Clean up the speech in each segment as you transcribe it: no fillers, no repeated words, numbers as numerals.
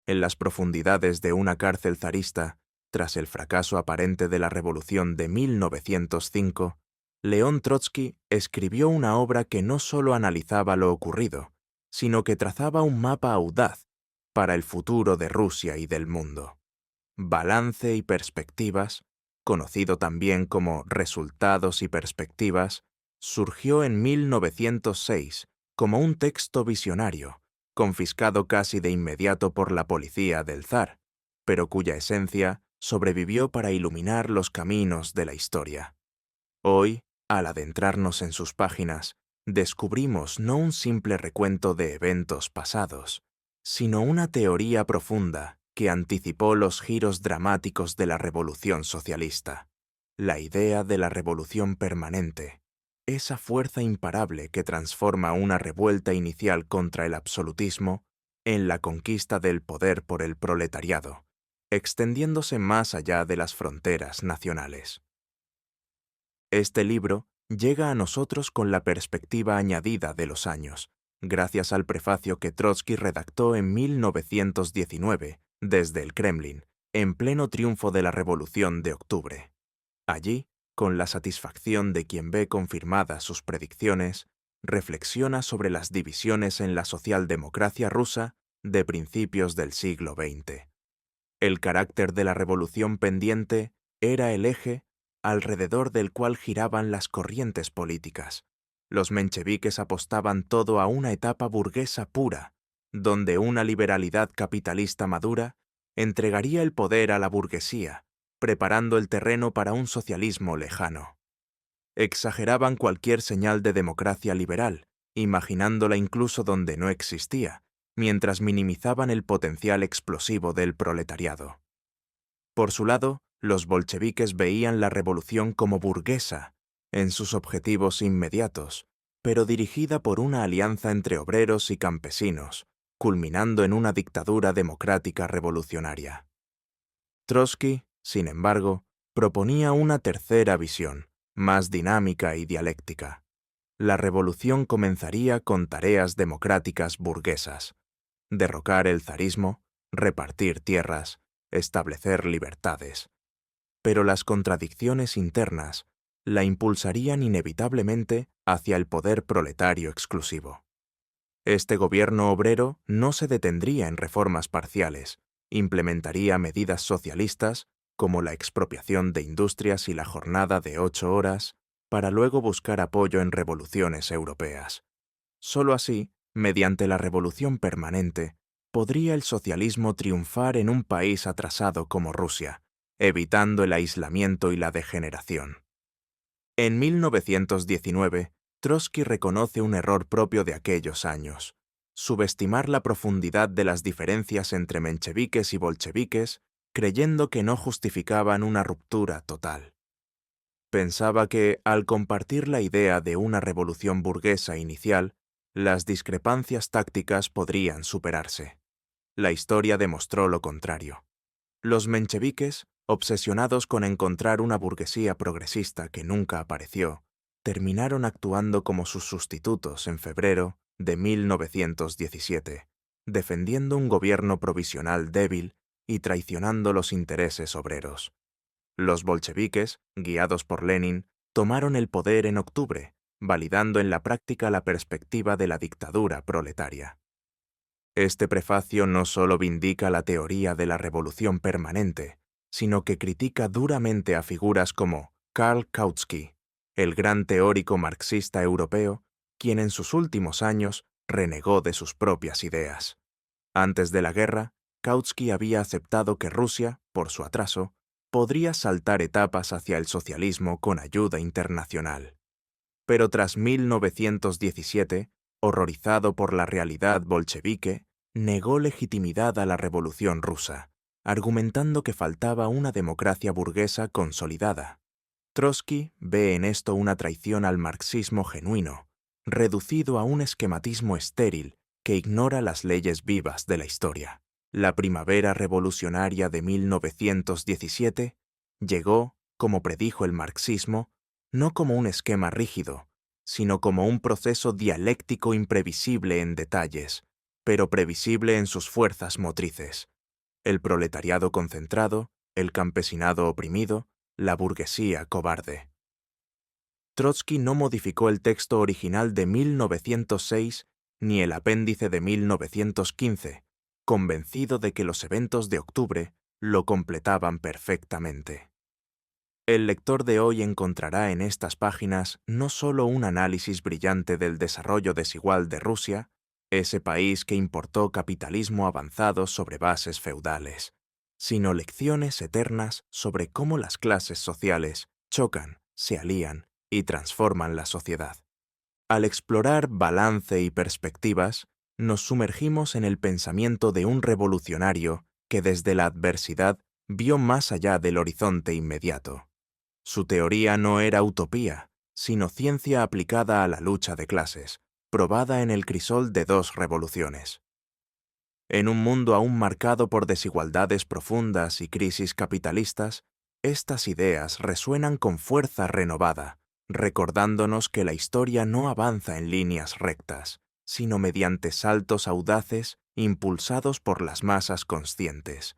En las profundidades de una cárcel zarista, tras el fracaso aparente de la Revolución de 1905, León Trotsky escribió una obra que no solo analizaba lo ocurrido, sino que trazaba un mapa audaz para el futuro de Rusia y del mundo. Balance y perspectivas, conocido también como Resultados y perspectivas, surgió en 1906 como un texto visionario, confiscado casi de inmediato por la policía del zar, pero cuya esencia sobrevivió para iluminar los caminos de la historia. Hoy, al adentrarnos en sus páginas, descubrimos no un simple recuento de eventos pasados, sino una teoría profunda que anticipó los giros dramáticos de la revolución socialista, la idea de la revolución permanente, esa fuerza imparable que transforma una revuelta inicial contra el absolutismo en la conquista del poder por el proletariado, extendiéndose más allá de las fronteras nacionales. Este libro llega a nosotros con la perspectiva añadida de los años, gracias al prefacio que Trotsky redactó en 1919 desde el Kremlin, en pleno triunfo de la Revolución de Octubre. Allí, con la satisfacción de quien ve confirmadas sus predicciones, reflexiona sobre las divisiones en la socialdemocracia rusa de principios del siglo XX. El carácter de la revolución pendiente era el eje alrededor del cual giraban las corrientes políticas. Los mencheviques apostaban todo a una etapa burguesa pura, donde una liberalidad capitalista madura entregaría el poder a la burguesía, preparando el terreno para un socialismo lejano. Exageraban cualquier señal de democracia liberal, imaginándola incluso donde no existía, mientras minimizaban el potencial explosivo del proletariado. Por su lado, los bolcheviques veían la revolución como burguesa, en sus objetivos inmediatos, pero dirigida por una alianza entre obreros y campesinos, culminando en una dictadura democrática revolucionaria. Trotsky, sin embargo, proponía una tercera visión, más dinámica y dialéctica. La revolución comenzaría con tareas democráticas burguesas: derrocar el zarismo, repartir tierras, establecer libertades. Pero las contradicciones internas la impulsarían inevitablemente hacia el poder proletario exclusivo. Este gobierno obrero no se detendría en reformas parciales, implementaría medidas socialistas como la expropiación de industrias y la jornada de 8 horas, para luego buscar apoyo en revoluciones europeas. Solo así, mediante la revolución permanente, podría el socialismo triunfar en un país atrasado como Rusia, evitando el aislamiento y la degeneración. En 1919, Trotsky reconoce un error propio de aquellos años: subestimar la profundidad de las diferencias entre mencheviques y bolcheviques, creyendo que no justificaban una ruptura total. Pensaba que, al compartir la idea de una revolución burguesa inicial, las discrepancias tácticas podrían superarse. La historia demostró lo contrario. Los mencheviques, obsesionados con encontrar una burguesía progresista que nunca apareció, terminaron actuando como sus sustitutos en febrero de 1917, defendiendo un gobierno provisional débil y traicionando los intereses obreros. Los bolcheviques, guiados por Lenin, tomaron el poder en octubre, validando en la práctica la perspectiva de la dictadura proletaria. Este prefacio no solo vindica la teoría de la revolución permanente, sino que critica duramente a figuras como Karl Kautsky, el gran teórico marxista europeo, quien en sus últimos años renegó de sus propias ideas. Antes de la guerra, Kautsky había aceptado que Rusia, por su atraso, podría saltar etapas hacia el socialismo con ayuda internacional. Pero tras 1917, horrorizado por la realidad bolchevique, negó legitimidad a la revolución rusa, argumentando que faltaba una democracia burguesa consolidada. Trotsky ve en esto una traición al marxismo genuino, reducido a un esquematismo estéril que ignora las leyes vivas de la historia. La primavera revolucionaria de 1917 llegó, como predijo el marxismo, no como un esquema rígido, sino como un proceso dialéctico imprevisible en detalles, pero previsible en sus fuerzas motrices: el proletariado concentrado, el campesinado oprimido, la burguesía cobarde. Trotsky no modificó el texto original de 1906 ni el apéndice de 1915, convencido de que los eventos de octubre lo completaban perfectamente. El lector de hoy encontrará en estas páginas no solo un análisis brillante del desarrollo desigual de Rusia, ese país que importó capitalismo avanzado sobre bases feudales, sino lecciones eternas sobre cómo las clases sociales chocan, se alían y transforman la sociedad. Al explorar balance y perspectivas, nos sumergimos en el pensamiento de un revolucionario que desde la adversidad vio más allá del horizonte inmediato. Su teoría no era utopía, sino ciencia aplicada a la lucha de clases, probada en el crisol de dos revoluciones. En un mundo aún marcado por desigualdades profundas y crisis capitalistas, estas ideas resuenan con fuerza renovada, recordándonos que la historia no avanza en líneas rectas, sino mediante saltos audaces impulsados por las masas conscientes.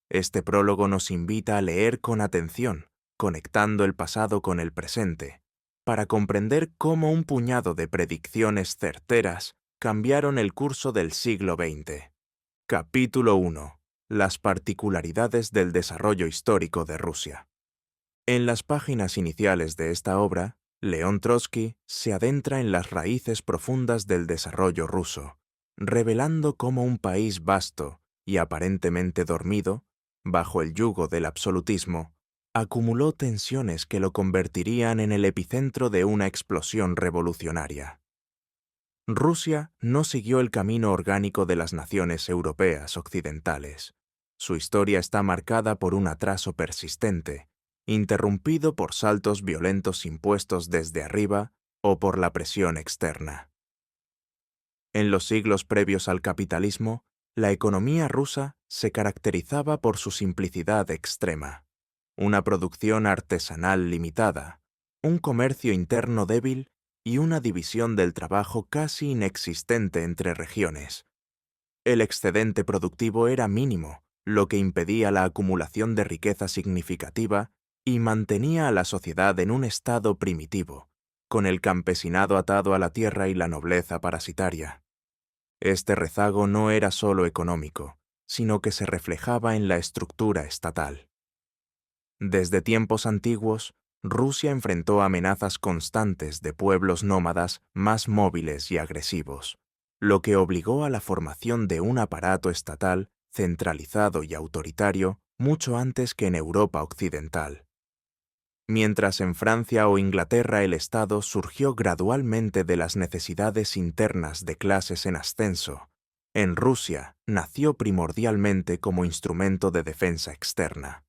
Este prólogo nos invita a leer con atención, conectando el pasado con el presente, para comprender cómo un puñado de predicciones certeras cambiaron el curso del siglo XX. Capítulo 1. Las particularidades del desarrollo histórico de Rusia. En las páginas iniciales de esta obra, León Trotsky se adentra en las raíces profundas del desarrollo ruso, revelando cómo un país vasto y aparentemente dormido, bajo el yugo del absolutismo, acumuló tensiones que lo convertirían en el epicentro de una explosión revolucionaria. Rusia no siguió el camino orgánico de las naciones europeas occidentales. Su historia está marcada por un atraso persistente, interrumpido por saltos violentos impuestos desde arriba o por la presión externa. En los siglos previos al capitalismo, la economía rusa se caracterizaba por su simplicidad extrema, una producción artesanal limitada, un comercio interno débil y una división del trabajo casi inexistente entre regiones. El excedente productivo era mínimo, lo que impedía la acumulación de riqueza significativa y mantenía a la sociedad en un estado primitivo, con el campesinado atado a la tierra y la nobleza parasitaria. Este rezago no era solo económico, sino que se reflejaba en la estructura estatal. Desde tiempos antiguos, Rusia enfrentó amenazas constantes de pueblos nómadas más móviles y agresivos, lo que obligó a la formación de un aparato estatal centralizado y autoritario mucho antes que en Europa occidental. Mientras en Francia o Inglaterra el Estado surgió gradualmente de las necesidades internas de clases en ascenso, en Rusia nació primordialmente como instrumento de defensa externa.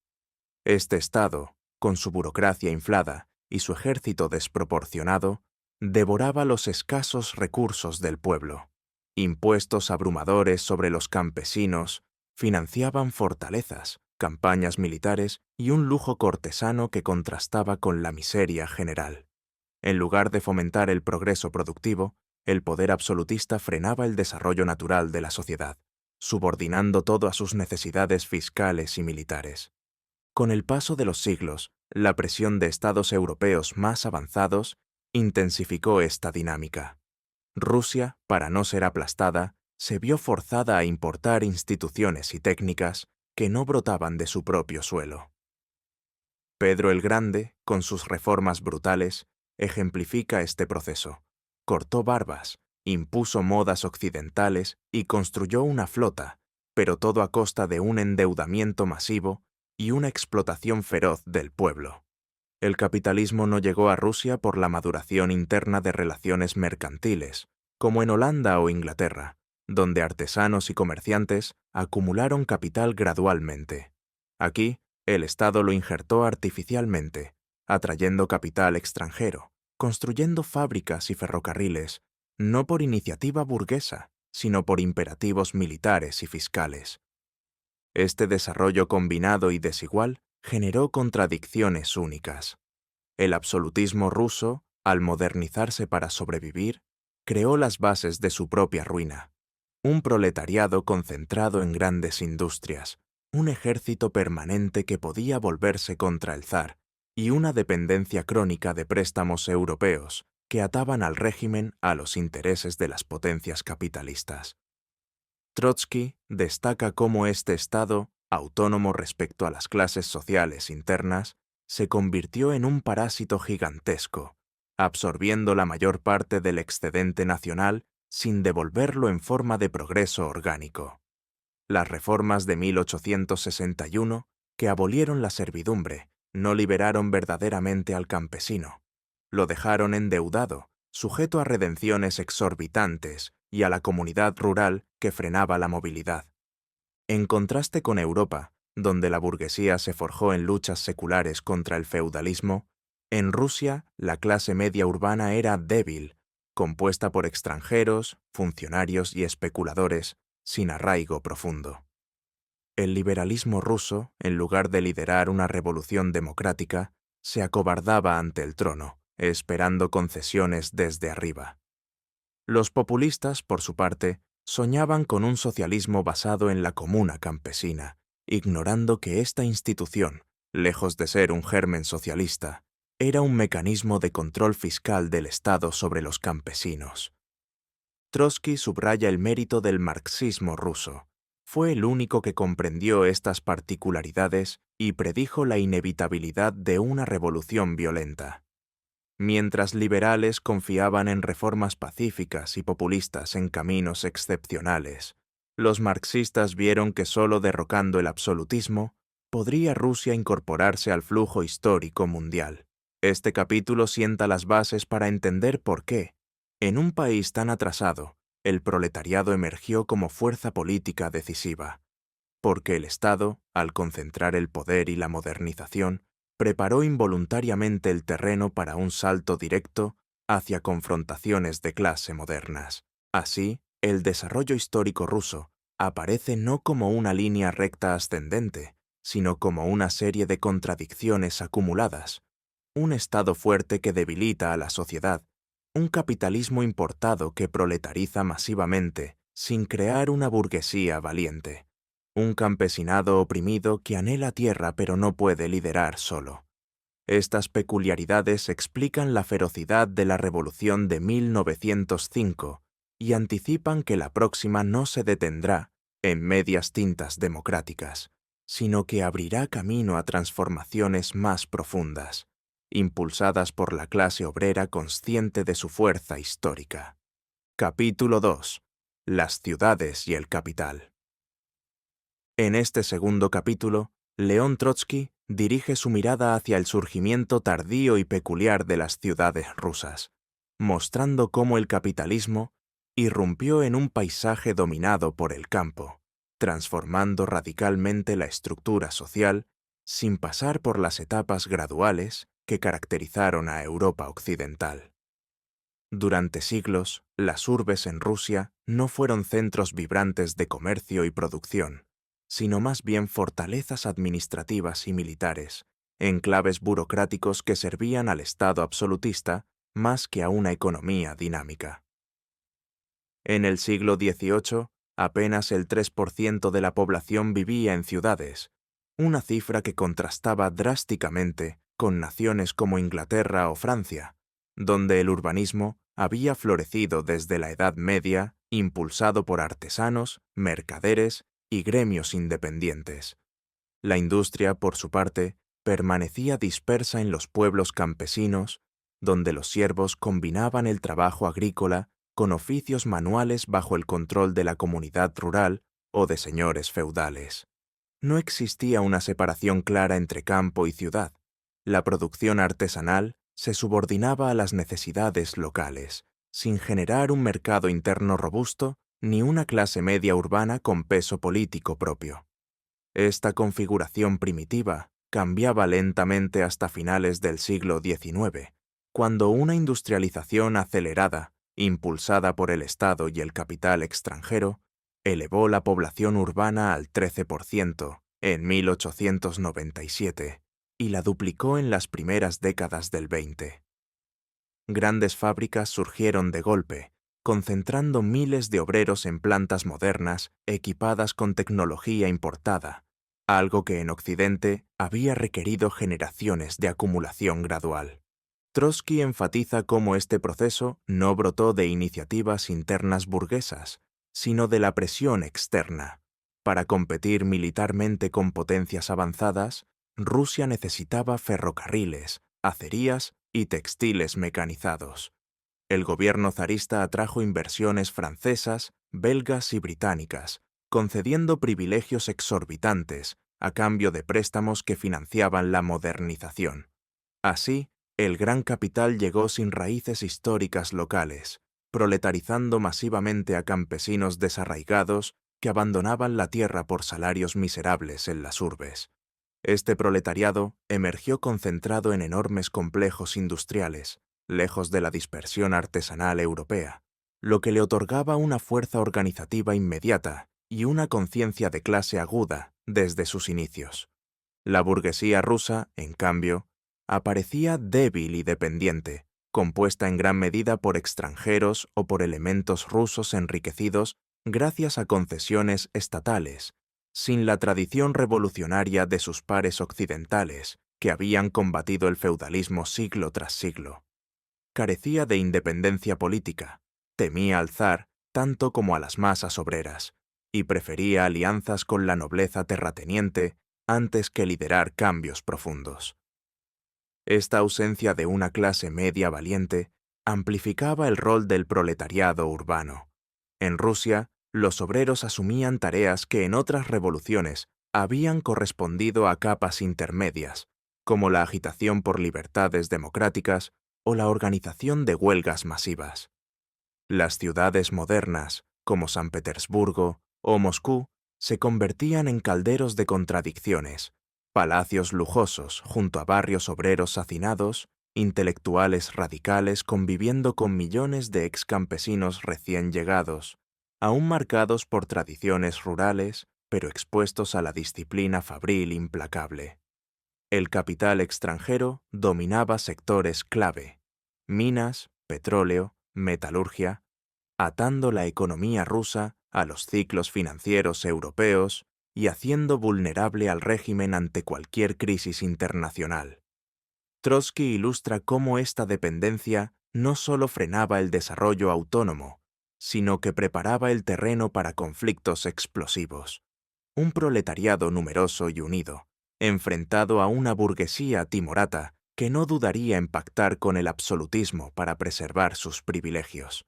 Este Estado, con su burocracia inflada y su ejército desproporcionado, devoraba los escasos recursos del pueblo. Impuestos abrumadores sobre los campesinos financiaban fortalezas, campañas militares y un lujo cortesano que contrastaba con la miseria general. En lugar de fomentar el progreso productivo, el poder absolutista frenaba el desarrollo natural de la sociedad, subordinando todo a sus necesidades fiscales y militares. Con el paso de los siglos, la presión de estados europeos más avanzados intensificó esta dinámica. Rusia, para no ser aplastada, se vio forzada a importar instituciones y técnicas que no brotaban de su propio suelo. Pedro el Grande, con sus reformas brutales, ejemplifica este proceso. Cortó barbas, impuso modas occidentales y construyó una flota, pero todo a costa de un endeudamiento masivo y una explotación feroz del pueblo. El capitalismo no llegó a Rusia por la maduración interna de relaciones mercantiles, como en Holanda o Inglaterra, donde artesanos y comerciantes acumularon capital gradualmente. Aquí, el Estado lo injertó artificialmente, atrayendo capital extranjero, construyendo fábricas y ferrocarriles, no por iniciativa burguesa, sino por imperativos militares y fiscales. Este desarrollo combinado y desigual generó contradicciones únicas. El absolutismo ruso, al modernizarse para sobrevivir, creó las bases de su propia ruina. un proletariado concentrado en grandes industrias, un ejército permanente que podía volverse contra el zar y una dependencia crónica de préstamos europeos que ataban al régimen a los intereses de las potencias capitalistas. Trotsky destaca cómo este Estado, autónomo respecto a las clases sociales internas, se convirtió en un parásito gigantesco, absorbiendo la mayor parte del excedente nacional sin devolverlo en forma de progreso orgánico. Las reformas de 1861, que abolieron la servidumbre, no liberaron verdaderamente al campesino. Lo dejaron endeudado, sujeto a redenciones exorbitantes y a la comunidad rural que frenaba la movilidad. En contraste con Europa, donde la burguesía se forjó en luchas seculares contra el feudalismo, en Rusia la clase media urbana era débil, compuesta por extranjeros, funcionarios y especuladores, sin arraigo profundo. El liberalismo ruso, en lugar de liderar una revolución democrática, se acobardaba ante el trono, esperando concesiones desde arriba. Los populistas, por su parte, soñaban con un socialismo basado en la comuna campesina, ignorando que esta institución, lejos de ser un germen socialista, era un mecanismo de control fiscal del Estado sobre los campesinos. Trotsky subraya el mérito del marxismo ruso. Fue el único que comprendió estas particularidades y predijo la inevitabilidad de una revolución violenta. Mientras liberales confiaban en reformas pacíficas y populistas en caminos excepcionales, los marxistas vieron que solo derrocando el absolutismo podría Rusia incorporarse al flujo histórico mundial. Este capítulo sienta las bases para entender por qué, en un país tan atrasado, el proletariado emergió como fuerza política decisiva. Porque el Estado, al concentrar el poder y la modernización, preparó involuntariamente el terreno para un salto directo hacia confrontaciones de clase modernas. Así, el desarrollo histórico ruso aparece no como una línea recta ascendente, sino como una serie de contradicciones acumuladas, un Estado fuerte que debilita a la sociedad, un capitalismo importado que proletariza masivamente sin crear una burguesía valiente, un campesinado oprimido que anhela tierra pero no puede liderar solo. Estas peculiaridades explican la ferocidad de la Revolución de 1905 y anticipan que la próxima no se detendrá en medias tintas democráticas, sino que abrirá camino a transformaciones más profundas, impulsadas por la clase obrera consciente de su fuerza histórica. Capítulo 2. Las ciudades y el capital. En este segundo capítulo, León Trotsky dirige su mirada hacia el surgimiento tardío y peculiar de las ciudades rusas, mostrando cómo el capitalismo irrumpió en un paisaje dominado por el campo, transformando radicalmente la estructura social sin pasar por las etapas graduales que caracterizaron a Europa occidental. Durante siglos, las urbes en Rusia no fueron centros vibrantes de comercio y producción, sino más bien fortalezas administrativas y militares, enclaves burocráticos que servían al Estado absolutista más que a una economía dinámica. En el siglo XVIII, apenas el 3% de la población vivía en ciudades, una cifra que contrastaba drásticamente con naciones como Inglaterra o Francia, donde el urbanismo había florecido desde la Edad Media, impulsado por artesanos, mercaderes y gremios independientes. La industria, por su parte, permanecía dispersa en los pueblos campesinos, donde los siervos combinaban el trabajo agrícola con oficios manuales bajo el control de la comunidad rural o de señores feudales. No existía una separación clara entre campo y ciudad. La producción artesanal se subordinaba a las necesidades locales, sin generar un mercado interno robusto ni una clase media urbana con peso político propio. Esta configuración primitiva cambiaba lentamente hasta finales del siglo XIX, cuando una industrialización acelerada, impulsada por el Estado y el capital extranjero, elevó la población urbana al 13% en 1897 y la duplicó en las primeras décadas del XX. Grandes fábricas surgieron de golpe, concentrando miles de obreros en plantas modernas equipadas con tecnología importada, algo que en Occidente había requerido generaciones de acumulación gradual. Trotsky enfatiza cómo este proceso no brotó de iniciativas internas burguesas, sino de la presión externa. Para competir militarmente con potencias avanzadas, Rusia necesitaba ferrocarriles, acerías y textiles mecanizados. El gobierno zarista atrajo inversiones francesas, belgas y británicas, concediendo privilegios exorbitantes a cambio de préstamos que financiaban la modernización. Así, el gran capital llegó sin raíces históricas locales, proletarizando masivamente a campesinos desarraigados que abandonaban la tierra por salarios miserables en las urbes. Este proletariado emergió concentrado en enormes complejos industriales, lejos de la dispersión artesanal europea, lo que le otorgaba una fuerza organizativa inmediata y una conciencia de clase aguda desde sus inicios. La burguesía rusa, en cambio, aparecía débil y dependiente, compuesta en gran medida por extranjeros o por elementos rusos enriquecidos gracias a concesiones estatales, sin la tradición revolucionaria de sus pares occidentales, que habían combatido el feudalismo siglo tras siglo. Carecía de independencia política, temía al zar tanto como a las masas obreras, y prefería alianzas con la nobleza terrateniente antes que liderar cambios profundos. Esta ausencia de una clase media valiente amplificaba el rol del proletariado urbano. En Rusia, los obreros asumían tareas que en otras revoluciones habían correspondido a capas intermedias, como la agitación por libertades democráticas o la organización de huelgas masivas. Las ciudades modernas, como San Petersburgo o Moscú, se convertían en calderos de contradicciones, palacios lujosos junto a barrios obreros hacinados, intelectuales radicales conviviendo con millones de excampesinos recién llegados, aún marcados por tradiciones rurales, pero expuestos a la disciplina fabril implacable. El capital extranjero dominaba sectores clave: minas, petróleo, metalurgia, atando la economía rusa a los ciclos financieros europeos y haciendo vulnerable al régimen ante cualquier crisis internacional. Trotsky ilustra cómo esta dependencia no solo frenaba el desarrollo autónomo, sino que preparaba el terreno para conflictos explosivos. Un proletariado numeroso y unido, enfrentado a una burguesía timorata que no dudaría en pactar con el absolutismo para preservar sus privilegios.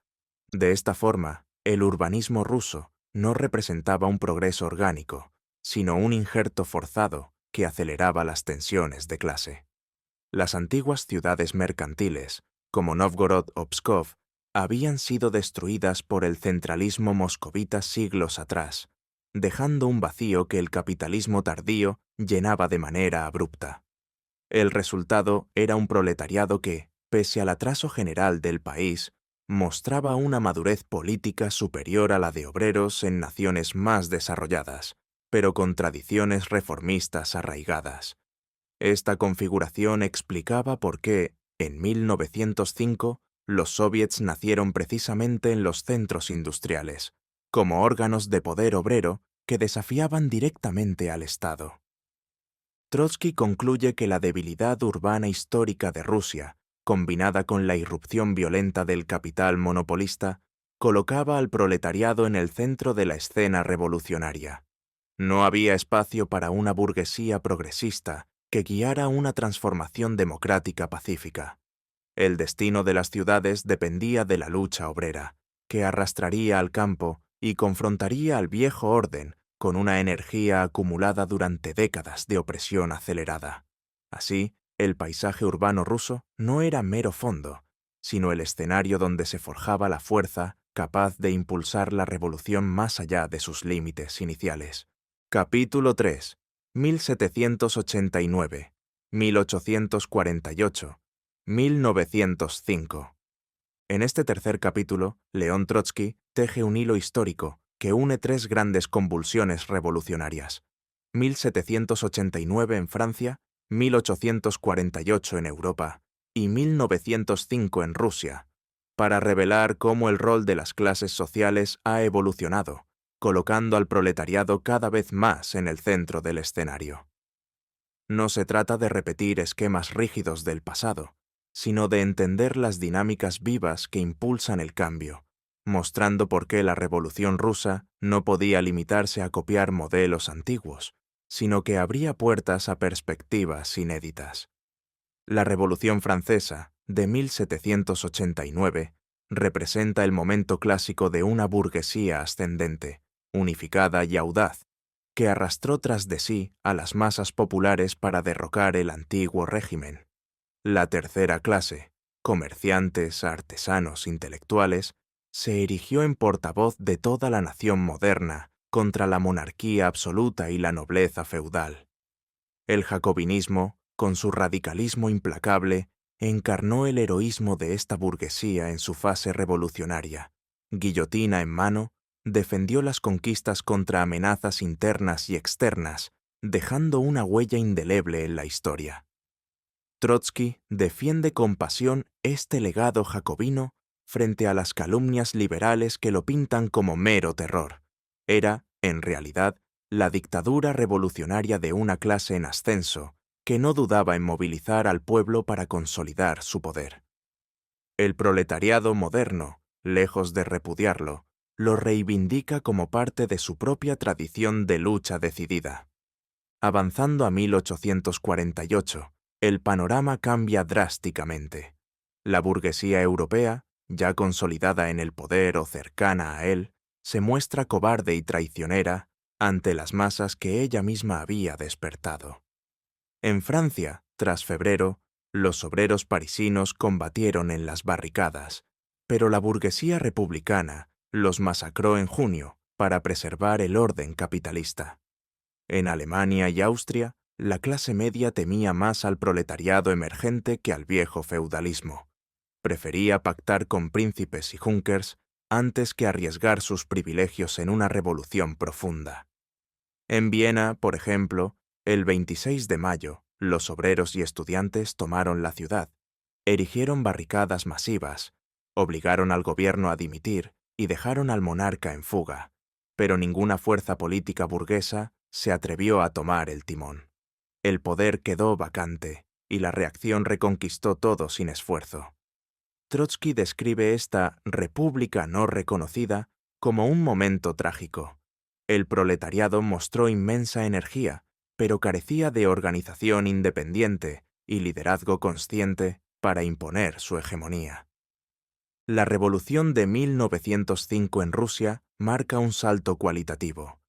De esta forma, el urbanismo ruso no representaba un progreso orgánico, sino un injerto forzado que aceleraba las tensiones de clase. Las antiguas ciudades mercantiles, como Novgorod o Pskov, habían sido destruidas por el centralismo moscovita siglos atrás, dejando un vacío que el capitalismo tardío llenaba de manera abrupta. El resultado era un proletariado que, pese al atraso general del país, mostraba una madurez política superior a la de obreros en naciones más desarrolladas, pero con tradiciones reformistas arraigadas. Esta configuración explicaba por qué, en 1905, los soviets nacieron precisamente en los centros industriales, como órganos de poder obrero que desafiaban directamente al Estado. Trotsky concluye que la debilidad urbana histórica de Rusia, combinada con la irrupción violenta del capital monopolista, colocaba al proletariado en el centro de la escena revolucionaria. No había espacio para una burguesía progresista que guiara una transformación democrática pacífica. El destino de las ciudades dependía de la lucha obrera, que arrastraría al campo y confrontaría al viejo orden con una energía acumulada durante décadas de opresión acelerada. Así, el paisaje urbano ruso no era mero fondo, sino el escenario donde se forjaba la fuerza capaz de impulsar la revolución más allá de sus límites iniciales. Capítulo 3. 1789, 1848, 1905. En este tercer capítulo, León Trotsky teje un hilo histórico que une tres grandes convulsiones revolucionarias: 1789 en Francia, 1848 en Europa y 1905 en Rusia, para revelar cómo el rol de las clases sociales ha evolucionado, colocando al proletariado cada vez más en el centro del escenario. No se trata de repetir esquemas rígidos del pasado, sino de entender las dinámicas vivas que impulsan el cambio, mostrando por qué la Revolución Rusa no podía limitarse a copiar modelos antiguos, sino que abría puertas a perspectivas inéditas. La Revolución Francesa, de 1789, representa el momento clásico de una burguesía ascendente, unificada y audaz, que arrastró tras de sí a las masas populares para derrocar el antiguo régimen. La tercera clase, comerciantes, artesanos, intelectuales, se erigió en portavoz de toda la nación moderna contra la monarquía absoluta y la nobleza feudal. El jacobinismo, con su radicalismo implacable, encarnó el heroísmo de esta burguesía en su fase revolucionaria. Guillotina en mano, defendió las conquistas contra amenazas internas y externas, dejando una huella indeleble en la historia. Trotsky defiende con pasión este legado jacobino frente a las calumnias liberales que lo pintan como mero terror. Era, en realidad, la dictadura revolucionaria de una clase en ascenso, que no dudaba en movilizar al pueblo para consolidar su poder. El proletariado moderno, lejos de repudiarlo, lo reivindica como parte de su propia tradición de lucha decidida. Avanzando a 1848, el panorama cambia drásticamente. La burguesía europea, ya consolidada en el poder o cercana a él, se muestra cobarde y traicionera ante las masas que ella misma había despertado. En Francia, tras febrero, los obreros parisinos combatieron en las barricadas, pero la burguesía republicana los masacró en junio para preservar el orden capitalista. En Alemania y Austria, la clase media temía más al proletariado emergente que al viejo feudalismo. Prefería pactar con príncipes y junkers antes que arriesgar sus privilegios en una revolución profunda. En Viena, por ejemplo, el 26 de mayo, los obreros y estudiantes tomaron la ciudad, erigieron barricadas masivas, obligaron al gobierno a dimitir y dejaron al monarca en fuga, pero ninguna fuerza política burguesa se atrevió a tomar el timón. El poder quedó vacante y la reacción reconquistó todo sin esfuerzo. Trotsky describe esta república no reconocida como un momento trágico. El proletariado mostró inmensa energía, pero carecía de organización independiente y liderazgo consciente para imponer su hegemonía. La revolución de 1905 en Rusia marca un salto cualitativo.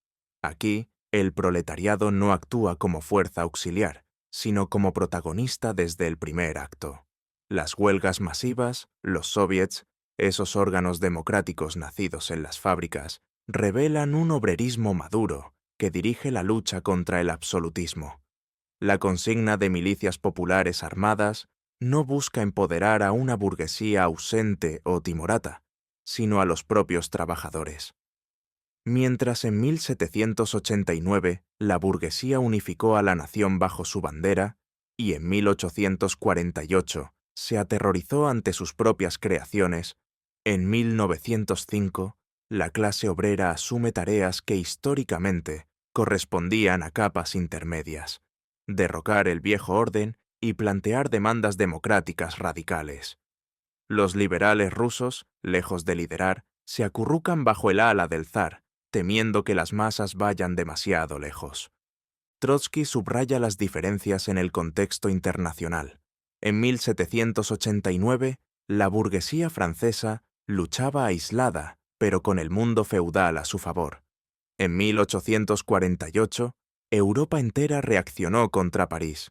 Aquí, el proletariado no actúa como fuerza auxiliar, sino como protagonista desde el primer acto. Las huelgas masivas, los soviets, esos órganos democráticos nacidos en las fábricas, revelan un obrerismo maduro que dirige la lucha contra el absolutismo. La consigna de milicias populares armadas no busca empoderar a una burguesía ausente o timorata, sino a los propios trabajadores. Mientras en 1789 la burguesía unificó a la nación bajo su bandera y en 1848 se aterrorizó ante sus propias creaciones, en 1905 la clase obrera asume tareas que históricamente correspondían a capas intermedias: derrocar el viejo orden y plantear demandas democráticas radicales. Los liberales rusos, lejos de liderar, se acurrucan bajo el ala del zar, temiendo que las masas vayan demasiado lejos. Trotsky subraya las diferencias en el contexto internacional. En 1789, la burguesía francesa luchaba aislada, pero con el mundo feudal a su favor. En 1848, Europa entera reaccionó contra París.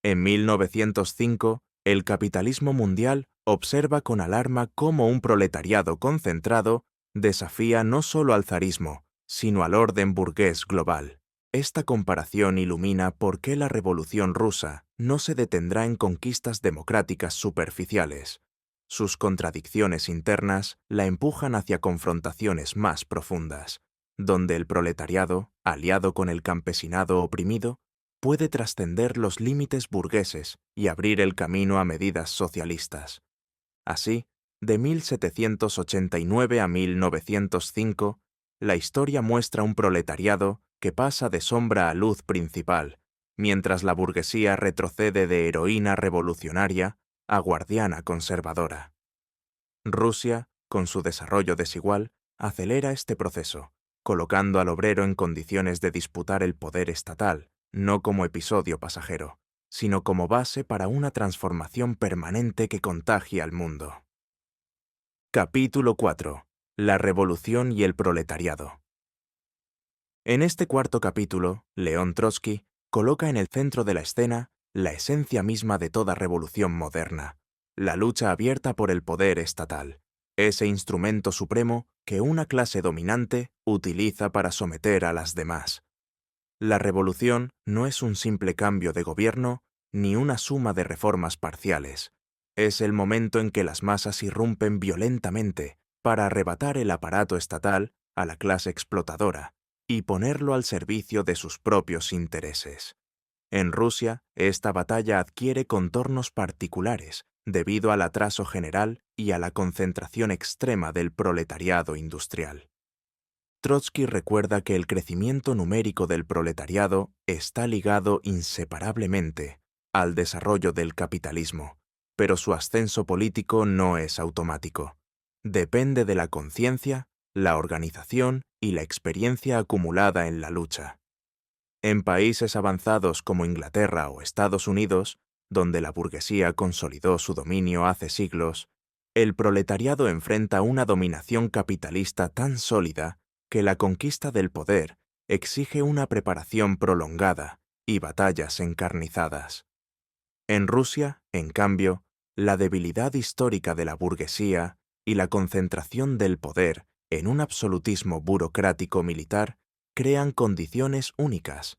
En 1905, el capitalismo mundial observa con alarma cómo un proletariado concentrado desafía no solo al zarismo, sino al orden burgués global. Esta comparación ilumina por qué la Revolución Rusa no se detendrá en conquistas democráticas superficiales. Sus contradicciones internas la empujan hacia confrontaciones más profundas, donde el proletariado, aliado con el campesinado oprimido, puede trascender los límites burgueses y abrir el camino a medidas socialistas. Así, de 1789 a 1905, la historia muestra un proletariado que pasa de sombra a luz principal, mientras la burguesía retrocede de heroína revolucionaria a guardiana conservadora. Rusia, con su desarrollo desigual, acelera este proceso, colocando al obrero en condiciones de disputar el poder estatal, no como episodio pasajero, sino como base para una transformación permanente que contagia al mundo. Capítulo 4. La revolución y el proletariado. En este cuarto capítulo, León Trotsky coloca en el centro de la escena la esencia misma de toda revolución moderna, la lucha abierta por el poder estatal, ese instrumento supremo que una clase dominante utiliza para someter a las demás. La revolución no es un simple cambio de gobierno ni una suma de reformas parciales. Es el momento en que las masas irrumpen violentamente para arrebatar el aparato estatal a la clase explotadora y ponerlo al servicio de sus propios intereses. En Rusia, esta batalla adquiere contornos particulares debido al atraso general y a la concentración extrema del proletariado industrial. Trotsky recuerda que el crecimiento numérico del proletariado está ligado inseparablemente al desarrollo del capitalismo, pero su ascenso político no es automático. Depende de la conciencia, la organización y la experiencia acumulada en la lucha. En países avanzados como Inglaterra o Estados Unidos, donde la burguesía consolidó su dominio hace siglos, el proletariado enfrenta una dominación capitalista tan sólida que la conquista del poder exige una preparación prolongada y batallas encarnizadas. En Rusia, en cambio, la debilidad histórica de la burguesía y la concentración del poder en un absolutismo burocrático militar crean condiciones únicas.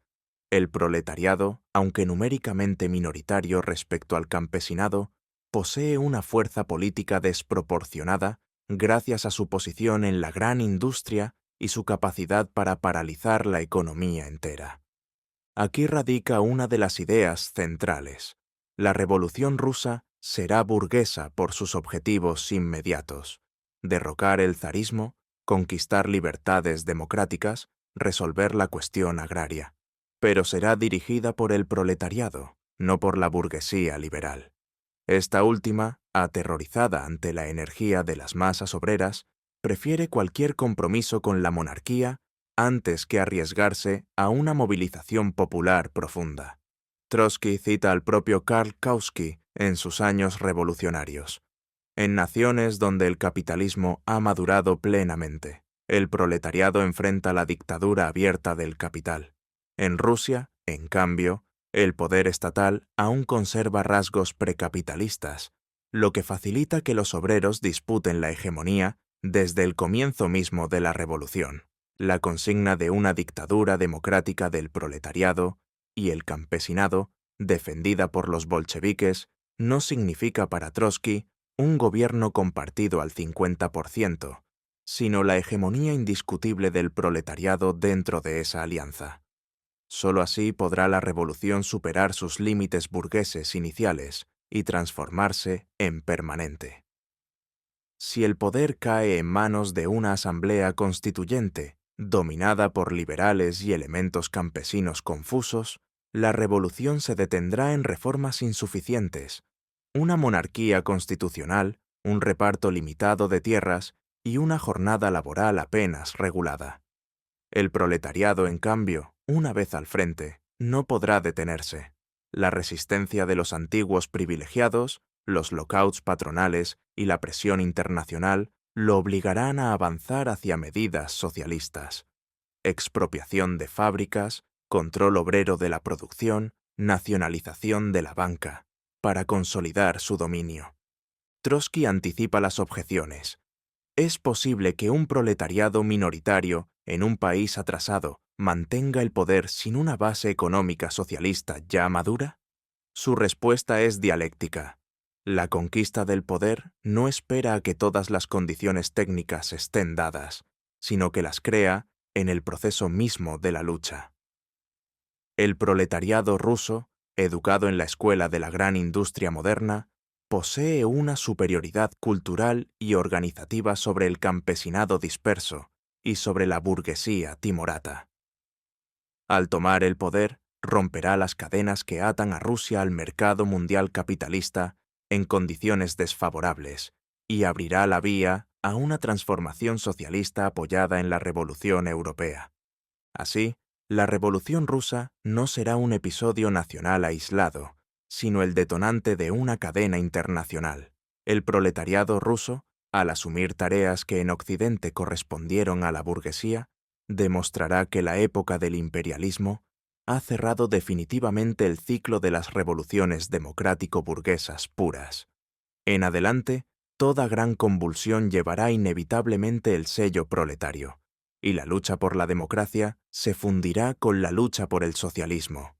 El proletariado, aunque numéricamente minoritario respecto al campesinado, posee una fuerza política desproporcionada gracias a su posición en la gran industria y su capacidad para paralizar la economía entera. Aquí radica una de las ideas centrales. La Revolución rusa será burguesa por sus objetivos inmediatos: derrocar el zarismo, conquistar libertades democráticas, resolver la cuestión agraria. Pero será dirigida por el proletariado, no por la burguesía liberal. Esta última, aterrorizada ante la energía de las masas obreras, prefiere cualquier compromiso con la monarquía antes que arriesgarse a una movilización popular profunda. Trotsky cita al propio Karl Kautsky en sus años revolucionarios. En naciones donde el capitalismo ha madurado plenamente, el proletariado enfrenta la dictadura abierta del capital. En Rusia, en cambio, el poder estatal aún conserva rasgos precapitalistas, lo que facilita que los obreros disputen la hegemonía desde el comienzo mismo de la revolución. La consigna de una dictadura democrática del proletariado y el campesinado, defendida por los bolcheviques, no significa para Trotsky un gobierno compartido al 50%, sino la hegemonía indiscutible del proletariado dentro de esa alianza. Solo así podrá la revolución superar sus límites burgueses iniciales y transformarse en permanente. Si el poder cae en manos de una asamblea constituyente, dominada por liberales y elementos campesinos confusos, la revolución se detendrá en reformas insuficientes, una monarquía constitucional, un reparto limitado de tierras y una jornada laboral apenas regulada. El proletariado, en cambio, una vez al frente, no podrá detenerse. La resistencia de los antiguos privilegiados, los lockouts patronales y la presión internacional lo obligarán a avanzar hacia medidas socialistas: expropiación de fábricas, control obrero de la producción, nacionalización de la banca, para consolidar su dominio. Trotsky anticipa las objeciones. ¿Es posible que un proletariado minoritario en un país atrasado mantenga el poder sin una base económica socialista ya madura? Su respuesta es dialéctica. La conquista del poder no espera a que todas las condiciones técnicas estén dadas, sino que las crea en el proceso mismo de la lucha. El proletariado ruso, educado en la escuela de la gran industria moderna, posee una superioridad cultural y organizativa sobre el campesinado disperso y sobre la burguesía timorata. Al tomar el poder, romperá las cadenas que atan a Rusia al mercado mundial capitalista en condiciones desfavorables y abrirá la vía a una transformación socialista apoyada en la Revolución Europea. Así, la Revolución Rusa no será un episodio nacional aislado, sino el detonante de una cadena internacional. El proletariado ruso, al asumir tareas que en Occidente correspondieron a la burguesía, demostrará que la época del imperialismo ha cerrado definitivamente el ciclo de las revoluciones democrático-burguesas puras. En adelante, toda gran convulsión llevará inevitablemente el sello proletario, y la lucha por la democracia se fundirá con la lucha por el socialismo.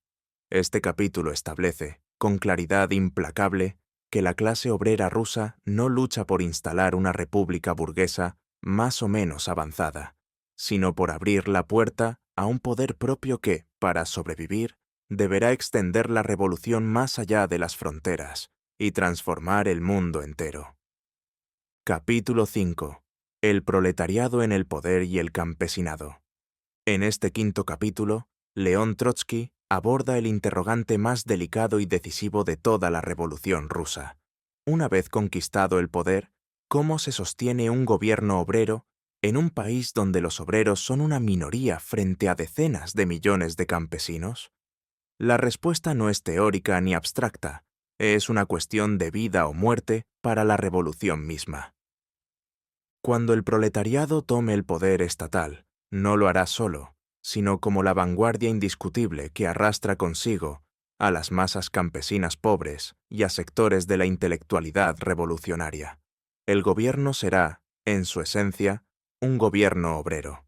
Este capítulo establece, con claridad implacable, que la clase obrera rusa no lucha por instalar una república burguesa más o menos avanzada, sino por abrir la puerta a un poder propio que, para sobrevivir, deberá extender la revolución más allá de las fronteras y transformar el mundo entero. Capítulo 5. El proletariado en el poder y el campesinado. En este quinto capítulo, León Trotsky aborda el interrogante más delicado y decisivo de toda la Revolución rusa. Una vez conquistado el poder, ¿cómo se sostiene un gobierno obrero en un país donde los obreros son una minoría frente a decenas de millones de campesinos? La respuesta no es teórica ni abstracta, es una cuestión de vida o muerte para la revolución misma. Cuando el proletariado tome el poder estatal, no lo hará solo, sino como la vanguardia indiscutible que arrastra consigo a las masas campesinas pobres y a sectores de la intelectualidad revolucionaria. El gobierno será, en su esencia, un gobierno obrero.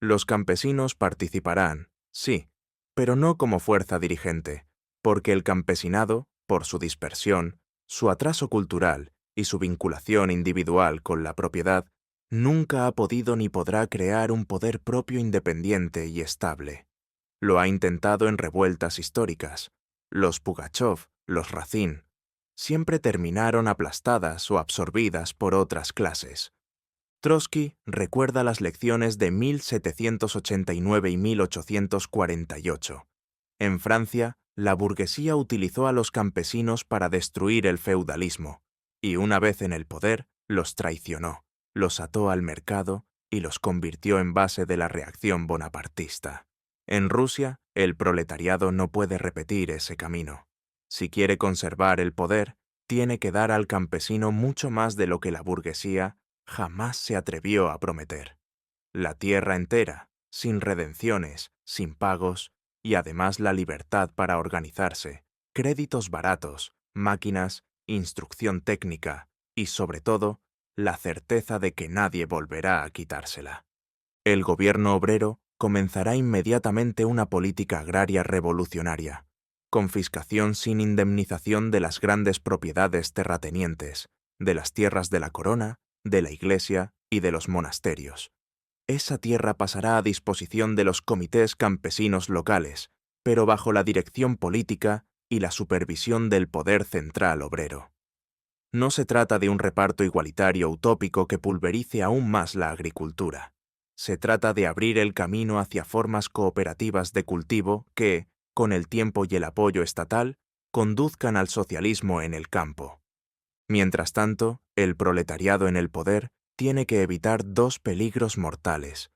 Los campesinos participarán, sí, pero no como fuerza dirigente, porque el campesinado, por su dispersión, su atraso cultural y su vinculación individual con la propiedad, nunca ha podido ni podrá crear un poder propio independiente y estable. Lo ha intentado en revueltas históricas. Los Pugachov, los Razin, siempre terminaron aplastadas o absorbidas por otras clases. Trotsky recuerda las lecciones de 1789 y 1848. En Francia, la burguesía utilizó a los campesinos para destruir el feudalismo, y una vez en el poder, los traicionó, los ató al mercado y los convirtió en base de la reacción bonapartista. En Rusia, el proletariado no puede repetir ese camino. Si quiere conservar el poder, tiene que dar al campesino mucho más de lo que la burguesía jamás se atrevió a prometer. La tierra entera, sin redenciones, sin pagos, y además la libertad para organizarse, créditos baratos, máquinas, instrucción técnica y, sobre todo, la certeza de que nadie volverá a quitársela. El gobierno obrero comenzará inmediatamente una política agraria revolucionaria, confiscación sin indemnización de las grandes propiedades terratenientes, de las tierras de la corona, de la iglesia y de los monasterios. Esa tierra pasará a disposición de los comités campesinos locales, pero bajo la dirección política y la supervisión del poder central obrero. No se trata de un reparto igualitario utópico que pulverice aún más la agricultura. Se trata de abrir el camino hacia formas cooperativas de cultivo que, con el tiempo y el apoyo estatal, conduzcan al socialismo en el campo. Mientras tanto, el proletariado en el poder tiene que evitar dos peligros mortales.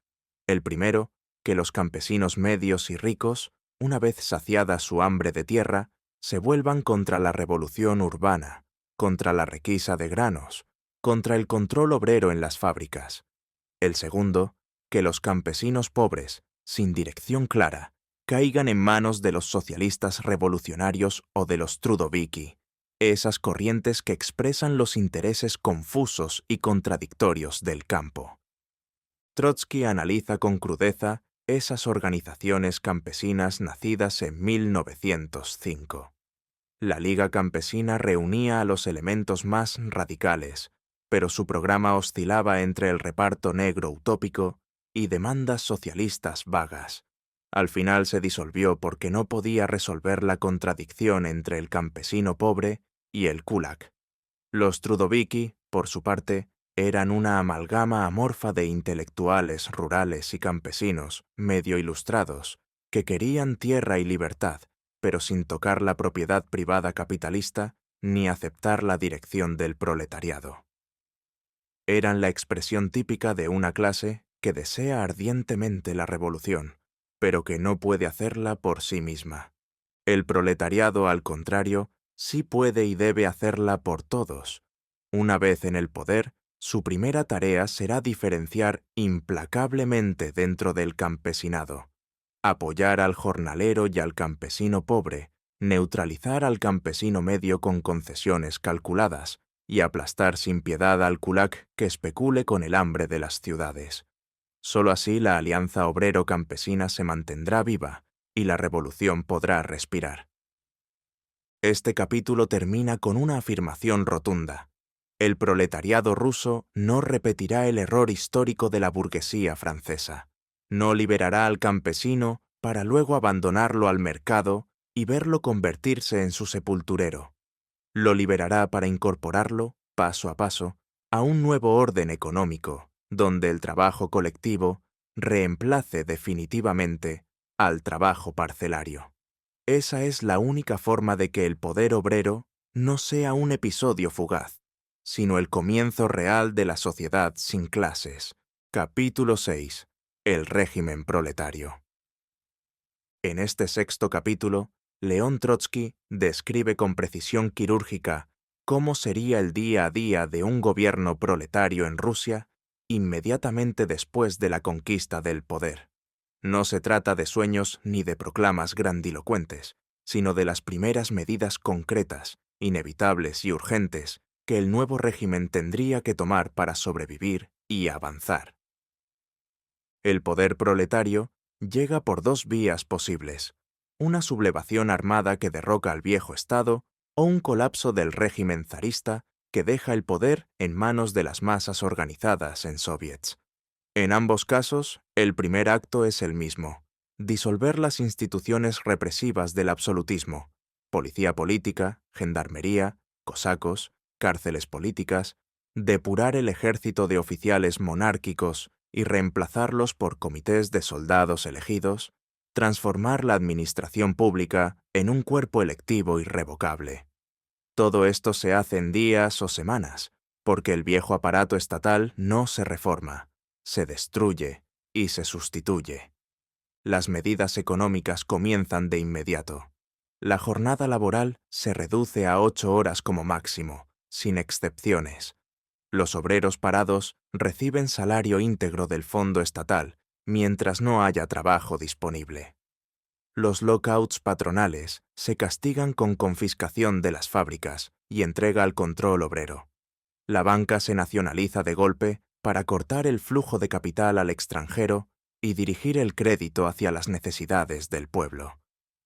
El primero, que los campesinos medios y ricos, una vez saciada su hambre de tierra, se vuelvan contra la revolución urbana, contra la requisa de granos, contra el control obrero en las fábricas. El segundo, que los campesinos pobres, sin dirección clara, caigan en manos de los socialistas revolucionarios o de los trudoviki, esas corrientes que expresan los intereses confusos y contradictorios del campo. Trotsky analiza con crudeza esas organizaciones campesinas nacidas en 1905. La Liga Campesina reunía a los elementos más radicales, pero su programa oscilaba entre el reparto negro utópico y demandas socialistas vagas. Al final se disolvió porque no podía resolver la contradicción entre el campesino pobre y el kulak. Los trudoviki, por su parte, eran una amalgama amorfa de intelectuales rurales y campesinos, medio ilustrados, que querían tierra y libertad, pero sin tocar la propiedad privada capitalista ni aceptar la dirección del proletariado. Eran la expresión típica de una clase que desea ardientemente la revolución, pero que no puede hacerla por sí misma. El proletariado, al contrario, sí puede y debe hacerla por todos. Una vez en el poder, su primera tarea será diferenciar implacablemente dentro del campesinado, apoyar al jornalero y al campesino pobre, neutralizar al campesino medio con concesiones calculadas y aplastar sin piedad al kulak que especule con el hambre de las ciudades. Solo así la alianza obrero-campesina se mantendrá viva y la revolución podrá respirar. Este capítulo termina con una afirmación rotunda. El proletariado ruso no repetirá el error histórico de la burguesía francesa. No liberará al campesino para luego abandonarlo al mercado y verlo convertirse en su sepulturero. Lo liberará para incorporarlo, paso a paso, a un nuevo orden económico, donde el trabajo colectivo reemplace definitivamente al trabajo parcelario. Esa es la única forma de que el poder obrero no sea un episodio fugaz, sino el comienzo real de la sociedad sin clases. Capítulo 6. El régimen proletario. En este sexto capítulo, León Trotsky describe con precisión quirúrgica cómo sería el día a día de un gobierno proletario en Rusia inmediatamente después de la conquista del poder. No se trata de sueños ni de proclamas grandilocuentes, sino de las primeras medidas concretas, inevitables y urgentes que el nuevo régimen tendría que tomar para sobrevivir y avanzar. El poder proletario llega por dos vías posibles: una sublevación armada que derroca al viejo Estado o un colapso del régimen zarista que deja el poder en manos de las masas organizadas en soviets. En ambos casos, el primer acto es el mismo: disolver las instituciones represivas del absolutismo, policía política, gendarmería, cosacos, cárceles políticas, depurar el ejército de oficiales monárquicos y reemplazarlos por comités de soldados elegidos, transformar la administración pública en un cuerpo electivo irrevocable. Todo esto se hace en días o semanas, porque el viejo aparato estatal no se reforma, se destruye y se sustituye. Las medidas económicas comienzan de inmediato. La jornada laboral se reduce a 8 horas como máximo, sin excepciones. Los obreros parados reciben salario íntegro del fondo estatal mientras no haya trabajo disponible. Los lockouts patronales se castigan con confiscación de las fábricas y entrega al control obrero. La banca se nacionaliza de golpe para cortar el flujo de capital al extranjero y dirigir el crédito hacia las necesidades del pueblo.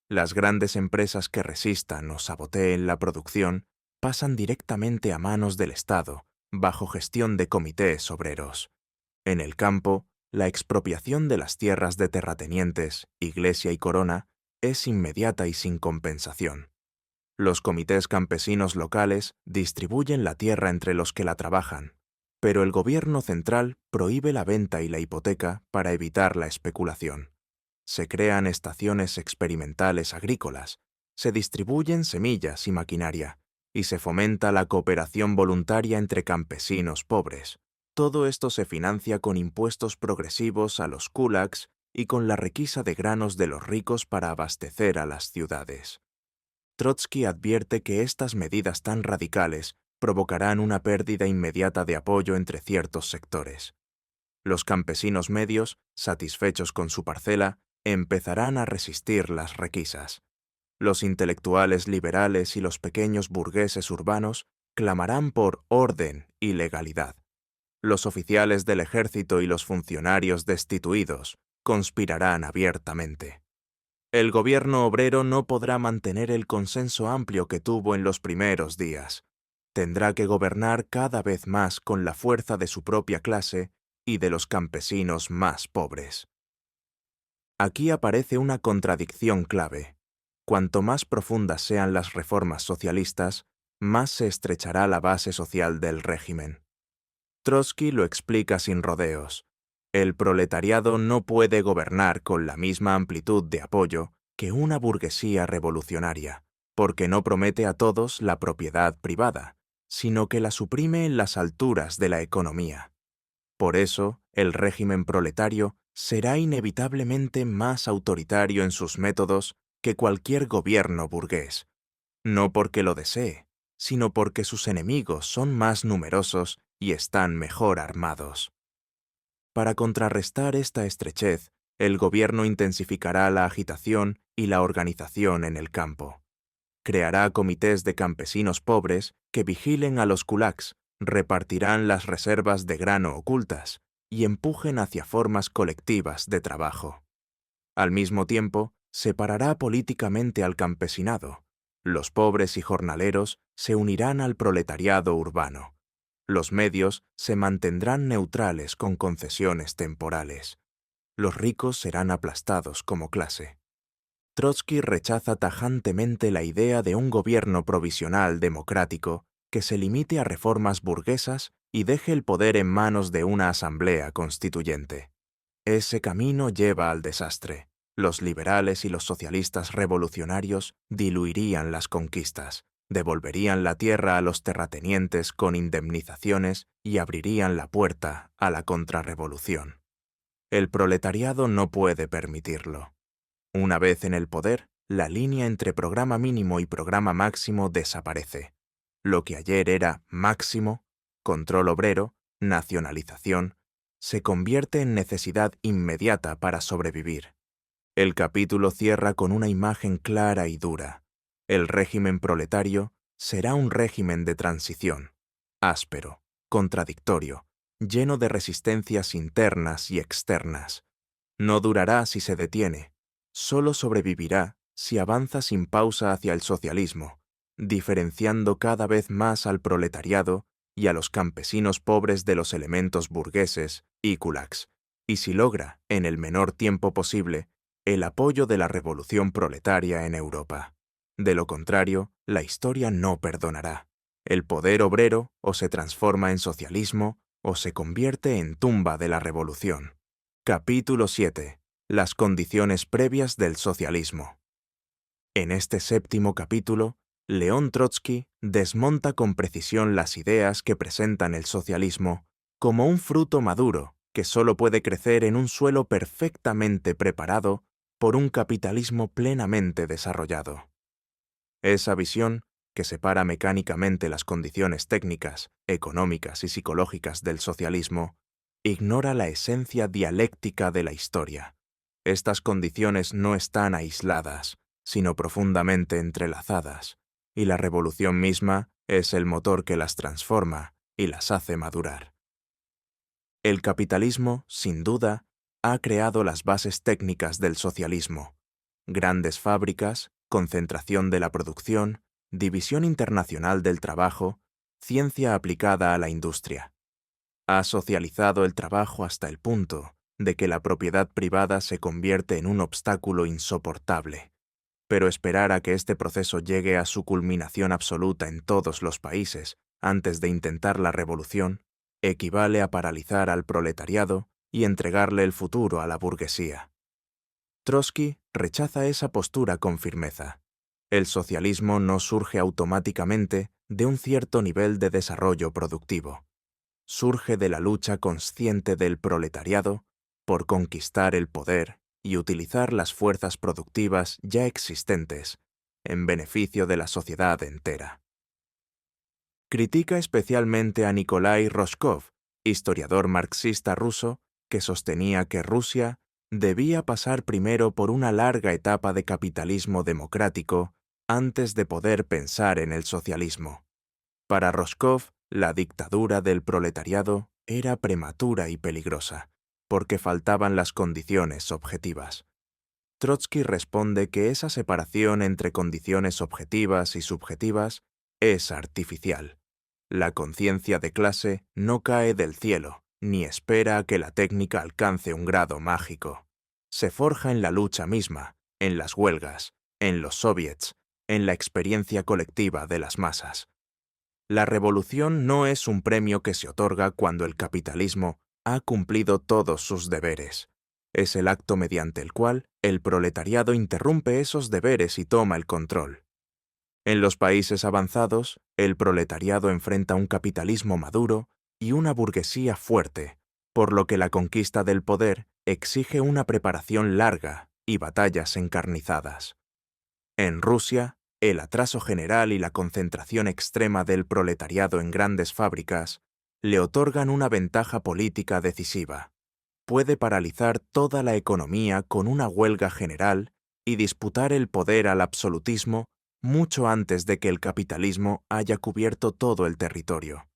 Las grandes empresas que resistan o saboteen la producción pasan directamente a manos del Estado, bajo gestión de comités obreros. En el campo, la expropiación de las tierras de terratenientes, iglesia y corona es inmediata y sin compensación. Los comités campesinos locales distribuyen la tierra entre los que la trabajan, pero el gobierno central prohíbe la venta y la hipoteca para evitar la especulación. Se crean estaciones experimentales agrícolas, se distribuyen semillas y maquinaria, y se fomenta la cooperación voluntaria entre campesinos pobres. Todo esto se financia con impuestos progresivos a los kulaks y con la requisa de granos de los ricos para abastecer a las ciudades. Trotsky advierte que estas medidas tan radicales provocarán una pérdida inmediata de apoyo entre ciertos sectores. Los campesinos medios, satisfechos con su parcela, empezarán a resistir las requisas. Los intelectuales liberales y los pequeños burgueses urbanos clamarán por orden y legalidad. Los oficiales del ejército y los funcionarios destituidos conspirarán abiertamente. El gobierno obrero no podrá mantener el consenso amplio que tuvo en los primeros días. Tendrá que gobernar cada vez más con la fuerza de su propia clase y de los campesinos más pobres. Aquí aparece una contradicción clave. Cuanto más profundas sean las reformas socialistas, más se estrechará la base social del régimen. Trotsky lo explica sin rodeos. El proletariado no puede gobernar con la misma amplitud de apoyo que una burguesía revolucionaria, porque no promete a todos la propiedad privada, sino que la suprime en las alturas de la economía. Por eso, el régimen proletario será inevitablemente más autoritario en sus métodos que cualquier gobierno burgués, no porque lo desee, sino porque sus enemigos son más numerosos y están mejor armados. Para contrarrestar esta estrechez, el gobierno intensificará la agitación y la organización en el campo. Creará comités de campesinos pobres que vigilen a los kulaks, repartirán las reservas de grano ocultas y empujen hacia formas colectivas de trabajo. Al mismo tiempo, separará políticamente al campesinado. Los pobres y jornaleros se unirán al proletariado urbano. Los medios se mantendrán neutrales con concesiones temporales. Los ricos serán aplastados como clase. Trotsky rechaza tajantemente la idea de un gobierno provisional democrático que se limite a reformas burguesas y deje el poder en manos de una asamblea constituyente. Ese camino lleva al desastre. Los liberales y los socialistas revolucionarios diluirían las conquistas, devolverían la tierra a los terratenientes con indemnizaciones y abrirían la puerta a la contrarrevolución. El proletariado no puede permitirlo. Una vez en el poder, la línea entre programa mínimo y programa máximo desaparece. Lo que ayer era máximo, control obrero, nacionalización, se convierte en necesidad inmediata para sobrevivir. El capítulo cierra con una imagen clara y dura. El régimen proletario será un régimen de transición, áspero, contradictorio, lleno de resistencias internas y externas. No durará si se detiene, solo sobrevivirá si avanza sin pausa hacia el socialismo, diferenciando cada vez más al proletariado y a los campesinos pobres de los elementos burgueses y kulaks, y si logra, en el menor tiempo posible, el apoyo de la revolución proletaria en Europa. De lo contrario, la historia no perdonará. El poder obrero o se transforma en socialismo o se convierte en tumba de la revolución. Capítulo 7. Las condiciones previas del socialismo. En este séptimo capítulo, León Trotsky desmonta con precisión las ideas que presentan el socialismo como un fruto maduro que solo puede crecer en un suelo perfectamente preparado por un capitalismo plenamente desarrollado. Esa visión, que separa mecánicamente las condiciones técnicas, económicas y psicológicas del socialismo, ignora la esencia dialéctica de la historia. Estas condiciones no están aisladas, sino profundamente entrelazadas, y la revolución misma es el motor que las transforma y las hace madurar. El capitalismo, sin duda, ha creado las bases técnicas del socialismo. Grandes fábricas, concentración de la producción, división internacional del trabajo, ciencia aplicada a la industria. Ha socializado el trabajo hasta el punto de que la propiedad privada se convierte en un obstáculo insoportable. Pero esperar a que este proceso llegue a su culminación absoluta en todos los países antes de intentar la revolución equivale a paralizar al proletariado y entregarle el futuro a la burguesía. Trotsky rechaza esa postura con firmeza. El socialismo no surge automáticamente de un cierto nivel de desarrollo productivo. Surge de la lucha consciente del proletariado por conquistar el poder y utilizar las fuerzas productivas ya existentes en beneficio de la sociedad entera. Critica especialmente a Nikolai Roshkov, historiador marxista ruso, que sostenía que Rusia debía pasar primero por una larga etapa de capitalismo democrático antes de poder pensar en el socialismo. Para Roshkov, la dictadura del proletariado era prematura y peligrosa, porque faltaban las condiciones objetivas. Trotsky responde que esa separación entre condiciones objetivas y subjetivas es artificial. La conciencia de clase no cae del cielo, ni espera a que la técnica alcance un grado mágico. Se forja en la lucha misma, en las huelgas, en los soviets, en la experiencia colectiva de las masas. La revolución no es un premio que se otorga cuando el capitalismo ha cumplido todos sus deberes. Es el acto mediante el cual el proletariado interrumpe esos deberes y toma el control. En los países avanzados, el proletariado enfrenta un capitalismo maduro y una burguesía fuerte, por lo que la conquista del poder exige una preparación larga y batallas encarnizadas. En Rusia, el atraso general y la concentración extrema del proletariado en grandes fábricas le otorgan una ventaja política decisiva. Puede paralizar toda la economía con una huelga general y disputar el poder al absolutismo mucho antes de que el capitalismo haya cubierto todo el territorio.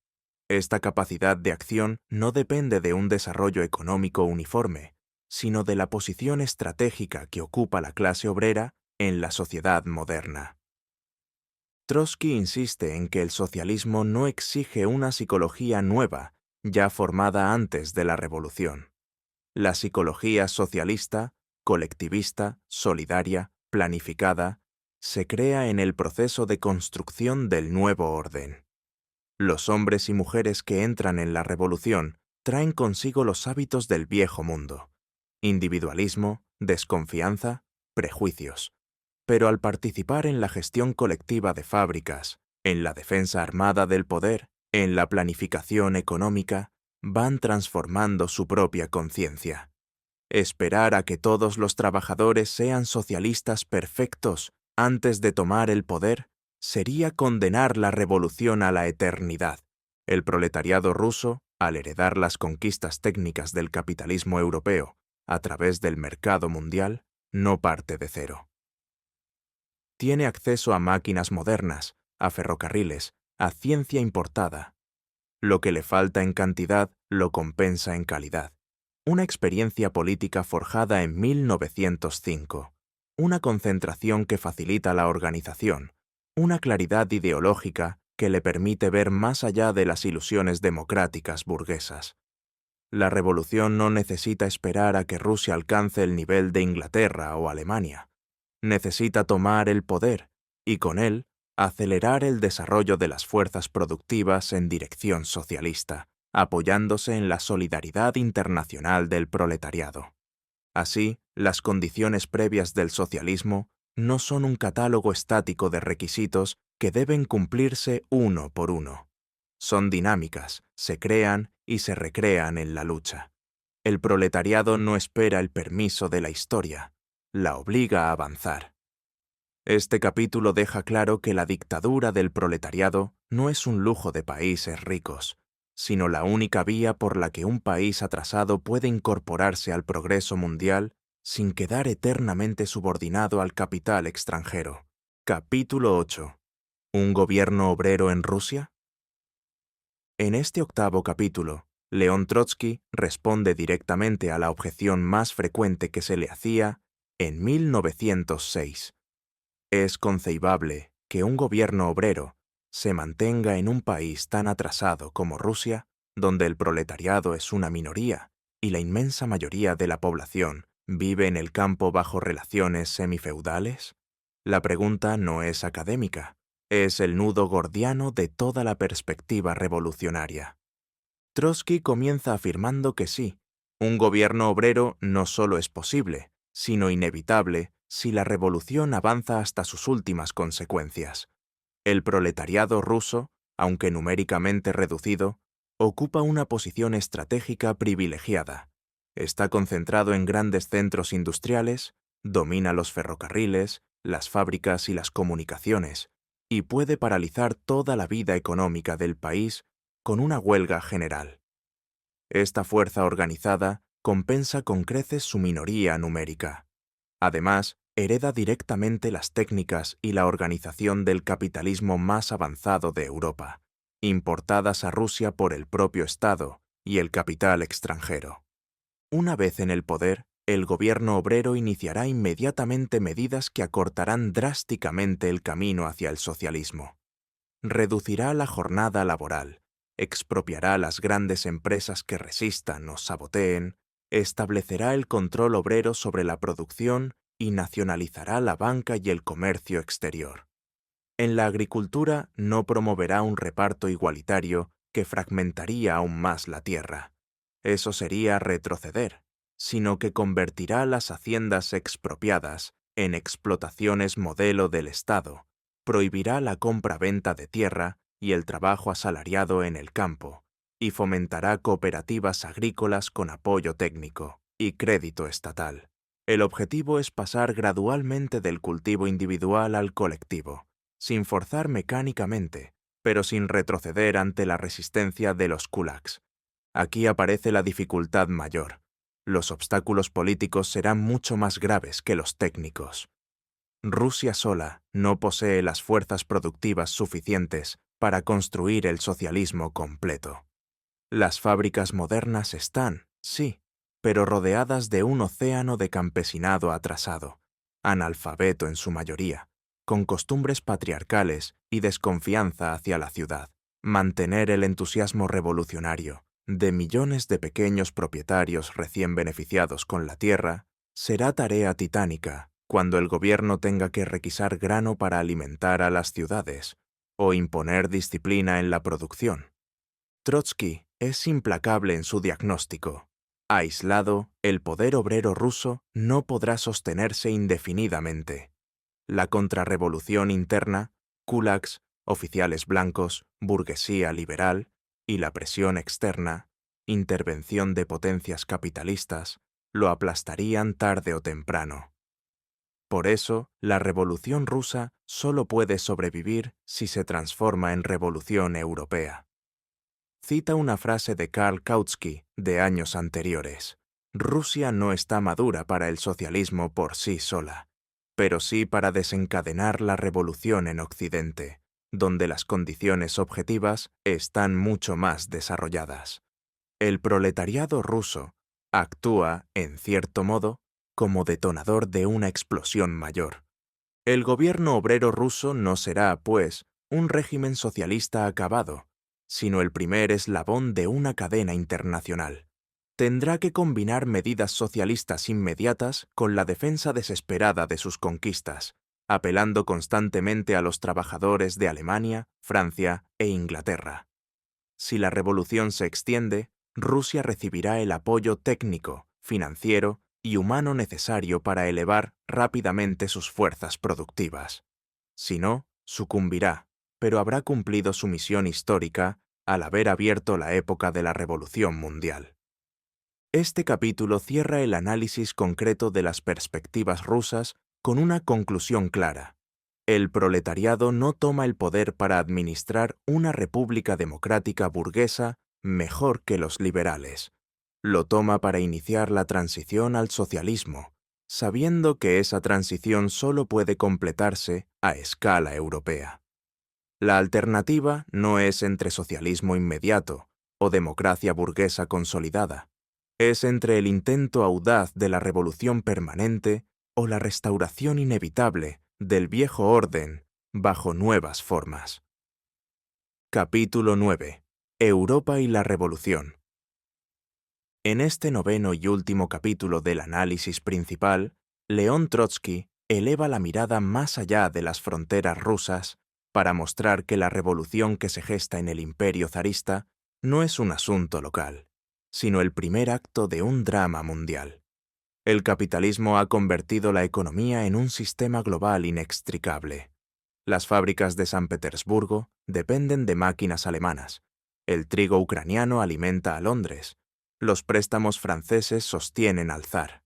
Esta capacidad de acción no depende de un desarrollo económico uniforme, sino de la posición estratégica que ocupa la clase obrera en la sociedad moderna. Trotsky insiste en que el socialismo no exige una psicología nueva, ya formada antes de la revolución. La psicología socialista, colectivista, solidaria, planificada, se crea en el proceso de construcción del nuevo orden. Los hombres y mujeres que entran en la revolución traen consigo los hábitos del viejo mundo: individualismo, desconfianza, prejuicios. Pero al participar en la gestión colectiva de fábricas, en la defensa armada del poder, en la planificación económica, van transformando su propia conciencia. Esperar a que todos los trabajadores sean socialistas perfectos antes de tomar el poder sería condenar la revolución a la eternidad. El proletariado ruso, al heredar las conquistas técnicas del capitalismo europeo a través del mercado mundial, no parte de cero. Tiene acceso a máquinas modernas, a ferrocarriles, a ciencia importada. Lo que le falta en cantidad lo compensa en calidad. Una experiencia política forjada en 1905, una concentración que facilita la organización, una claridad ideológica que le permite ver más allá de las ilusiones democráticas burguesas. La revolución no necesita esperar a que Rusia alcance el nivel de Inglaterra o Alemania. Necesita tomar el poder y, con él, acelerar el desarrollo de las fuerzas productivas en dirección socialista, apoyándose en la solidaridad internacional del proletariado. Así, las condiciones previas del socialismo no son un catálogo estático de requisitos que deben cumplirse uno por uno. Son dinámicas, se crean y se recrean en la lucha. El proletariado no espera el permiso de la historia, la obliga a avanzar. Este capítulo deja claro que la dictadura del proletariado no es un lujo de países ricos, sino la única vía por la que un país atrasado puede incorporarse al progreso mundial sin quedar eternamente subordinado al capital extranjero. Capítulo 8. ¿Un gobierno obrero en Rusia? En este octavo capítulo, León Trotsky responde directamente a la objeción más frecuente que se le hacía en 1906. Es conceivable que un gobierno obrero se mantenga en un país tan atrasado como Rusia, donde el proletariado es una minoría y la inmensa mayoría de la población vive en el campo bajo relaciones semifeudales. La pregunta no es académica, es el nudo gordiano de toda la perspectiva revolucionaria. Trotsky comienza afirmando que sí, un gobierno obrero no solo es posible, sino inevitable si la revolución avanza hasta sus últimas consecuencias. El proletariado ruso, aunque numéricamente reducido, ocupa una posición estratégica privilegiada. Está concentrado en grandes centros industriales, domina los ferrocarriles, las fábricas y las comunicaciones, y puede paralizar toda la vida económica del país con una huelga general. Esta fuerza organizada compensa con creces su minoría numérica. Además, hereda directamente las técnicas y la organización del capitalismo más avanzado de Europa, importadas a Rusia por el propio Estado y el capital extranjero. Una vez en el poder, el gobierno obrero iniciará inmediatamente medidas que acortarán drásticamente el camino hacia el socialismo. Reducirá la jornada laboral, expropiará las grandes empresas que resistan o saboteen, establecerá el control obrero sobre la producción y nacionalizará la banca y el comercio exterior. En la agricultura no promoverá un reparto igualitario que fragmentaría aún más la tierra. Eso sería retroceder, sino que convertirá las haciendas expropiadas en explotaciones modelo del Estado, prohibirá la compra-venta de tierra y el trabajo asalariado en el campo, y fomentará cooperativas agrícolas con apoyo técnico y crédito estatal. El objetivo es pasar gradualmente del cultivo individual al colectivo, sin forzar mecánicamente, pero sin retroceder ante la resistencia de los kulaks. Aquí aparece la dificultad mayor. Los obstáculos políticos serán mucho más graves que los técnicos. Rusia sola no posee las fuerzas productivas suficientes para construir el socialismo completo. Las fábricas modernas están, sí, pero rodeadas de un océano de campesinado atrasado, analfabeto en su mayoría, con costumbres patriarcales y desconfianza hacia la ciudad. Mantener el entusiasmo revolucionario de millones de pequeños propietarios recién beneficiados con la tierra será tarea titánica cuando el gobierno tenga que requisar grano para alimentar a las ciudades o imponer disciplina en la producción. Trotsky es implacable en su diagnóstico. Aislado, el poder obrero ruso no podrá sostenerse indefinidamente. La contrarrevolución interna, kulaks, oficiales blancos, burguesía liberal, y la presión externa, intervención de potencias capitalistas, lo aplastarían tarde o temprano. Por eso, la revolución rusa solo puede sobrevivir si se transforma en revolución europea. Cita una frase de Karl Kautsky de años anteriores. Rusia no está madura para el socialismo por sí sola, pero sí para desencadenar la revolución en Occidente, donde las condiciones objetivas están mucho más desarrolladas. El proletariado ruso actúa, en cierto modo, como detonador de una explosión mayor. El gobierno obrero ruso no será, pues, un régimen socialista acabado, sino el primer eslabón de una cadena internacional. Tendrá que combinar medidas socialistas inmediatas con la defensa desesperada de sus conquistas, apelando constantemente a los trabajadores de Alemania, Francia e Inglaterra. Si la revolución se extiende, Rusia recibirá el apoyo técnico, financiero y humano necesario para elevar rápidamente sus fuerzas productivas. Si no, sucumbirá, pero habrá cumplido su misión histórica al haber abierto la época de la Revolución Mundial. Este capítulo cierra el análisis concreto de las perspectivas rusas con una conclusión clara. El proletariado no toma el poder para administrar una república democrática burguesa mejor que los liberales. Lo toma para iniciar la transición al socialismo, sabiendo que esa transición solo puede completarse a escala europea. La alternativa no es entre socialismo inmediato o democracia burguesa consolidada. Es entre el intento audaz de la revolución permanente o la restauración inevitable del viejo orden bajo nuevas formas. Capítulo 9. Europa y la revolución. En este noveno y último capítulo del análisis principal, León Trotsky eleva la mirada más allá de las fronteras rusas para mostrar que la revolución que se gesta en el imperio zarista no es un asunto local, sino el primer acto de un drama mundial. El capitalismo ha convertido la economía en un sistema global inextricable. Las fábricas de San Petersburgo dependen de máquinas alemanas. El trigo ucraniano alimenta a Londres. Los préstamos franceses sostienen al zar.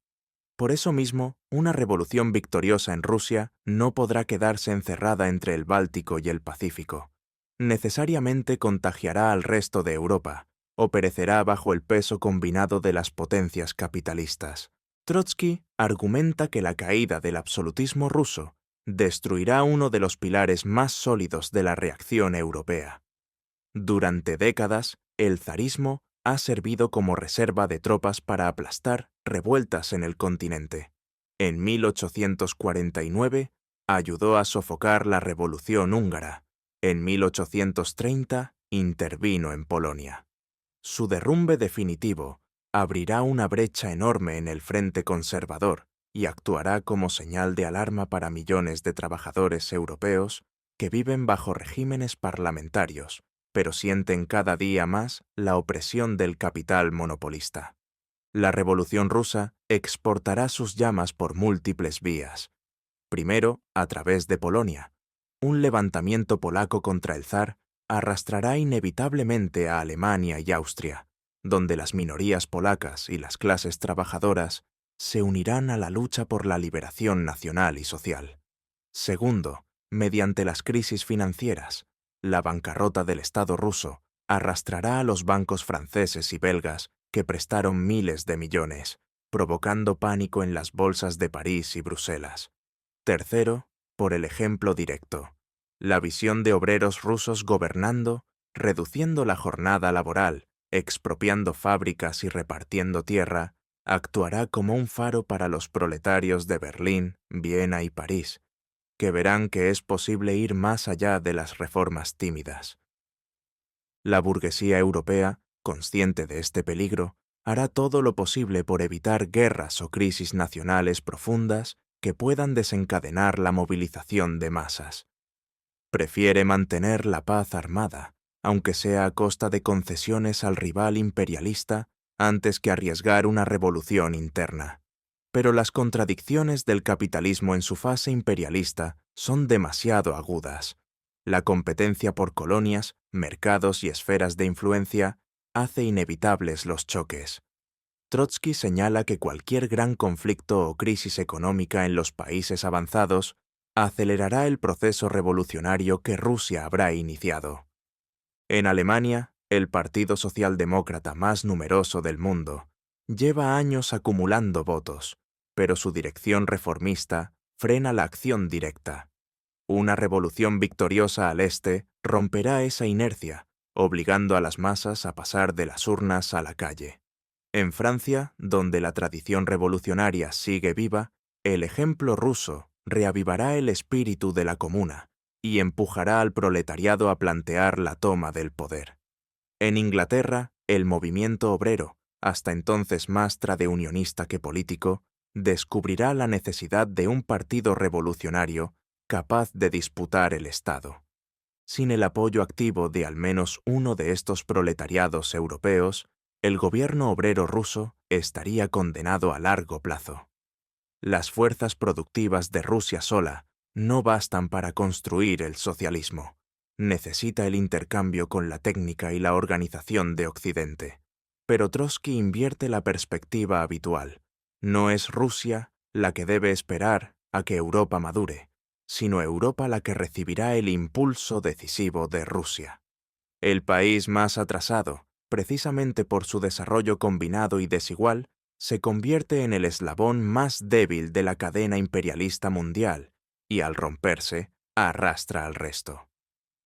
Por eso mismo, una revolución victoriosa en Rusia no podrá quedarse encerrada entre el Báltico y el Pacífico. Necesariamente contagiará al resto de Europa, o perecerá bajo el peso combinado de las potencias capitalistas. Trotsky argumenta que la caída del absolutismo ruso destruirá uno de los pilares más sólidos de la reacción europea. Durante décadas, el zarismo ha servido como reserva de tropas para aplastar revueltas en el continente. En 1849 ayudó a sofocar la Revolución húngara. En 1830 intervino en Polonia. Su derrumbe definitivo abrirá una brecha enorme en el frente conservador y actuará como señal de alarma para millones de trabajadores europeos que viven bajo regímenes parlamentarios, pero sienten cada día más la opresión del capital monopolista. La Revolución rusa exportará sus llamas por múltiples vías. Primero, a través de Polonia. Un levantamiento polaco contra el zar arrastrará inevitablemente a Alemania y Austria, donde las minorías polacas y las clases trabajadoras se unirán a la lucha por la liberación nacional y social. Segundo, mediante las crisis financieras, la bancarrota del Estado ruso arrastrará a los bancos franceses y belgas que prestaron miles de millones, provocando pánico en las bolsas de París y Bruselas. Tercero, por el ejemplo directo, la visión de obreros rusos gobernando, reduciendo la jornada laboral, expropiando fábricas y repartiendo tierra, actuará como un faro para los proletarios de Berlín, Viena y París, que verán que es posible ir más allá de las reformas tímidas. La burguesía europea, consciente de este peligro, hará todo lo posible por evitar guerras o crisis nacionales profundas que puedan desencadenar la movilización de masas. Prefiere mantener la paz armada, aunque sea a costa de concesiones al rival imperialista, antes que arriesgar una revolución interna. Pero las contradicciones del capitalismo en su fase imperialista son demasiado agudas. La competencia por colonias, mercados y esferas de influencia hace inevitables los choques. Trotsky señala que cualquier gran conflicto o crisis económica en los países avanzados acelerará el proceso revolucionario que Rusia habrá iniciado. En Alemania, el Partido Socialdemócrata más numeroso del mundo, lleva años acumulando votos, pero su dirección reformista frena la acción directa. Una revolución victoriosa al este romperá esa inercia, obligando a las masas a pasar de las urnas a la calle. En Francia, donde la tradición revolucionaria sigue viva, el ejemplo ruso reavivará el espíritu de la comuna y empujará al proletariado a plantear la toma del poder. En Inglaterra, el movimiento obrero, hasta entonces más tradeunionista que político, descubrirá la necesidad de un partido revolucionario capaz de disputar el Estado. Sin el apoyo activo de al menos uno de estos proletariados europeos, el gobierno obrero ruso estaría condenado a largo plazo. Las fuerzas productivas de Rusia sola no bastan para construir el socialismo. Necesita el intercambio con la técnica y la organización de Occidente. Pero Trotsky invierte la perspectiva habitual. No es Rusia la que debe esperar a que Europa madure, sino Europa la que recibirá el impulso decisivo de Rusia. El país más atrasado, precisamente por su desarrollo combinado y desigual, se convierte en el eslabón más débil de la cadena imperialista mundial y, al romperse, arrastra al resto.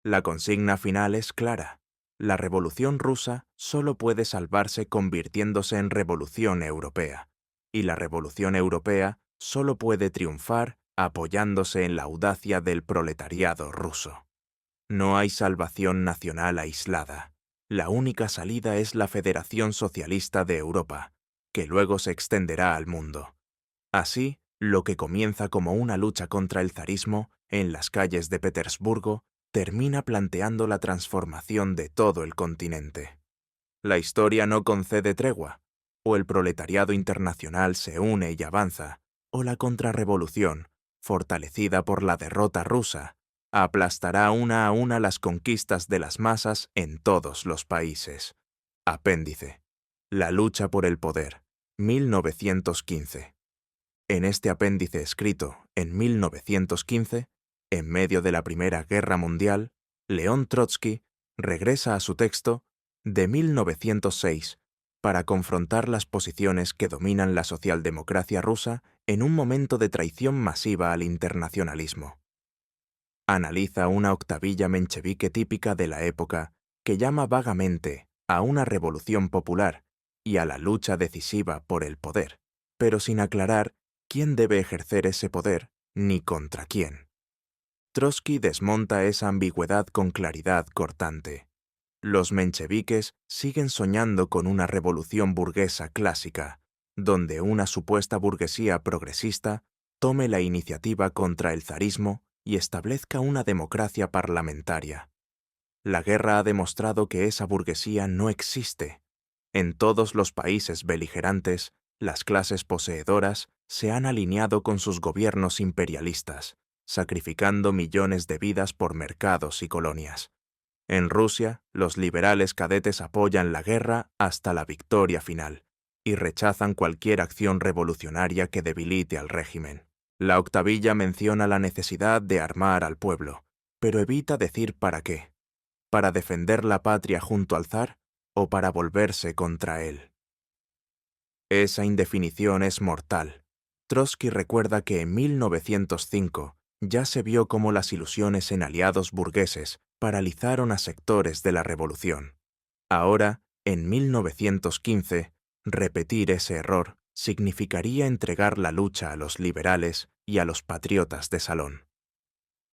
La consigna final es clara. La Revolución rusa solo puede salvarse convirtiéndose en Revolución Europea, y la Revolución Europea solo puede triunfar apoyándose en la audacia del proletariado ruso. No hay salvación nacional aislada. La única salida es la Federación Socialista de Europa, que luego se extenderá al mundo. Así, lo que comienza como una lucha contra el zarismo en las calles de Petersburgo termina planteando la transformación de todo el continente. La historia no concede tregua. O el proletariado internacional se une y avanza, o la contrarrevolución, fortalecida por la derrota rusa, aplastará una a una las conquistas de las masas en todos los países. Apéndice. La lucha por el poder, 1915. En este apéndice escrito en 1915, en medio de la Primera Guerra Mundial, León Trotsky regresa a su texto de 1906 para confrontar las posiciones que dominan la socialdemocracia rusa en un momento de traición masiva al internacionalismo. Analiza una octavilla menchevique típica de la época que llama vagamente a una revolución popular y a la lucha decisiva por el poder, pero sin aclarar quién debe ejercer ese poder ni contra quién. Trotsky desmonta esa ambigüedad con claridad cortante. Los mencheviques siguen soñando con una revolución burguesa clásica, donde una supuesta burguesía progresista tome la iniciativa contra el zarismo y establezca una democracia parlamentaria. La guerra ha demostrado que esa burguesía no existe. En todos los países beligerantes, las clases poseedoras se han alineado con sus gobiernos imperialistas, sacrificando millones de vidas por mercados y colonias. En Rusia, los liberales cadetes apoyan la guerra hasta la victoria final y rechazan cualquier acción revolucionaria que debilite al régimen. La octavilla menciona la necesidad de armar al pueblo, pero evita decir para qué. ¿Para defender la patria junto al zar o para volverse contra él? Esa indefinición es mortal. Trotsky recuerda que en 1905 ya se vio cómo las ilusiones en aliados burgueses paralizaron a sectores de la revolución. Ahora, en 1915, repetir ese error significaría entregar la lucha a los liberales y a los patriotas de salón.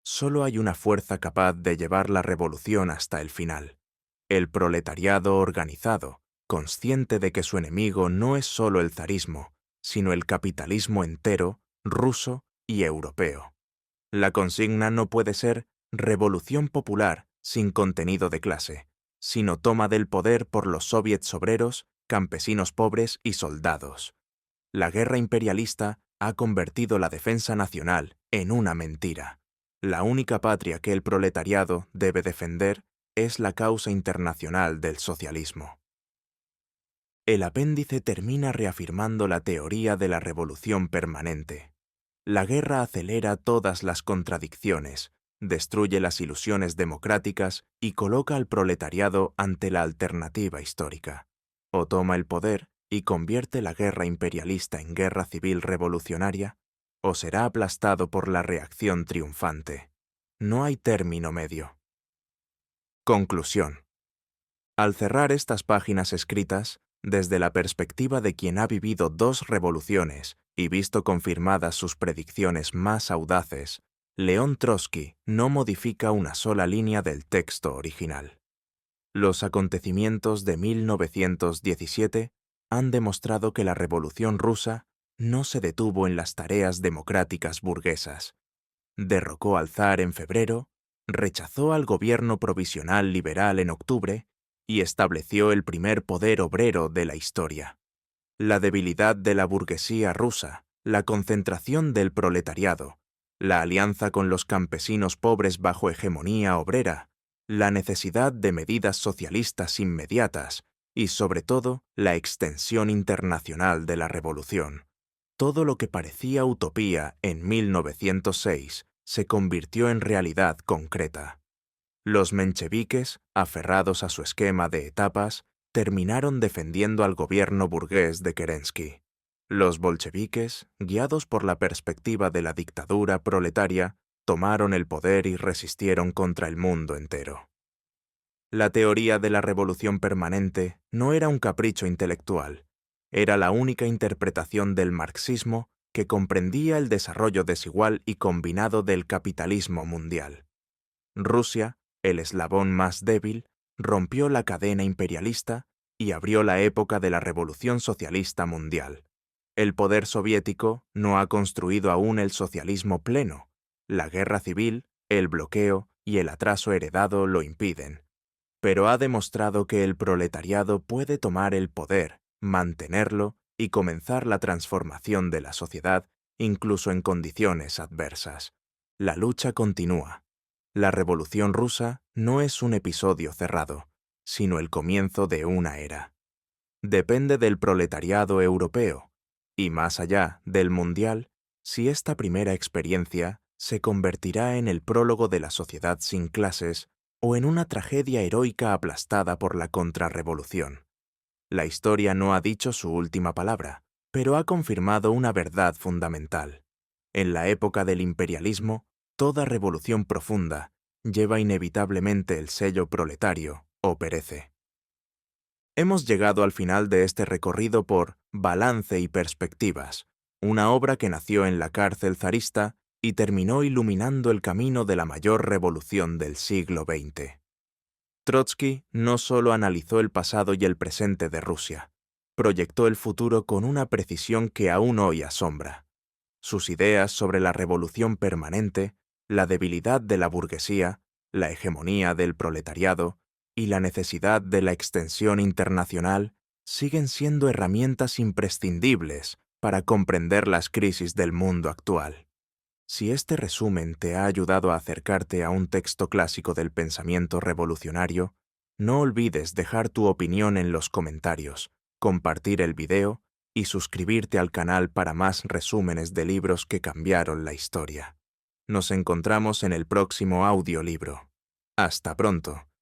Solo hay una fuerza capaz de llevar la revolución hasta el final: el proletariado organizado, consciente de que su enemigo no es solo el zarismo, sino el capitalismo entero, ruso y europeo. La consigna no puede ser revolución popular sin contenido de clase, sino toma del poder por los soviets obreros, campesinos pobres y soldados. La guerra imperialista ha convertido la defensa nacional en una mentira. La única patria que el proletariado debe defender es la causa internacional del socialismo. El apéndice termina reafirmando la teoría de la revolución permanente. La guerra acelera todas las contradicciones, destruye las ilusiones democráticas y coloca al proletariado ante la alternativa histórica. O toma el poder y convierte la guerra imperialista en guerra civil revolucionaria, o será aplastado por la reacción triunfante. No hay término medio. Conclusión. Al cerrar estas páginas escritas, desde la perspectiva de quien ha vivido 2 revoluciones y visto confirmadas sus predicciones más audaces, León Trotsky no modifica una sola línea del texto original. Los acontecimientos de 1917 han demostrado que la Revolución rusa no se detuvo en las tareas democráticas burguesas. Derrocó al zar en febrero, rechazó al gobierno provisional liberal en octubre y estableció el primer poder obrero de la historia. La debilidad de la burguesía rusa, la concentración del proletariado, la alianza con los campesinos pobres bajo hegemonía obrera, la necesidad de medidas socialistas inmediatas y, sobre todo, la extensión internacional de la revolución. Todo lo que parecía utopía en 1906 se convirtió en realidad concreta. Los mencheviques, aferrados a su esquema de etapas, terminaron defendiendo al gobierno burgués de Kerensky. Los bolcheviques, guiados por la perspectiva de la dictadura proletaria, tomaron el poder y resistieron contra el mundo entero. La teoría de la revolución permanente no era un capricho intelectual, era la única interpretación del marxismo que comprendía el desarrollo desigual y combinado del capitalismo mundial. Rusia, el eslabón más débil, rompió la cadena imperialista y abrió la época de la revolución socialista mundial. El poder soviético no ha construido aún el socialismo pleno. La guerra civil, el bloqueo y el atraso heredado lo impiden. Pero ha demostrado que el proletariado puede tomar el poder, mantenerlo y comenzar la transformación de la sociedad incluso en condiciones adversas. La lucha continúa. La Revolución Rusa no es un episodio cerrado, sino el comienzo de una era. Depende del proletariado europeo, y más allá del mundial, si esta primera experiencia se convertirá en el prólogo de la sociedad sin clases o en una tragedia heroica aplastada por la contrarrevolución. La historia no ha dicho su última palabra, pero ha confirmado una verdad fundamental. En la época del imperialismo, toda revolución profunda lleva inevitablemente el sello proletario o perece. Hemos llegado al final de este recorrido por Balance y Perspectivas, una obra que nació en la cárcel zarista y terminó iluminando el camino de la mayor revolución del siglo XX. Trotsky no solo analizó el pasado y el presente de Rusia, proyectó el futuro con una precisión que aún hoy asombra. Sus ideas sobre la revolución permanente la debilidad de la burguesía, la hegemonía del proletariado y la necesidad de la extensión internacional siguen siendo herramientas imprescindibles para comprender las crisis del mundo actual. Si este resumen te ha ayudado a acercarte a un texto clásico del pensamiento revolucionario, no olvides dejar tu opinión en los comentarios, compartir el video y suscribirte al canal para más resúmenes de libros que cambiaron la historia. Nos encontramos en el próximo audiolibro. Hasta pronto.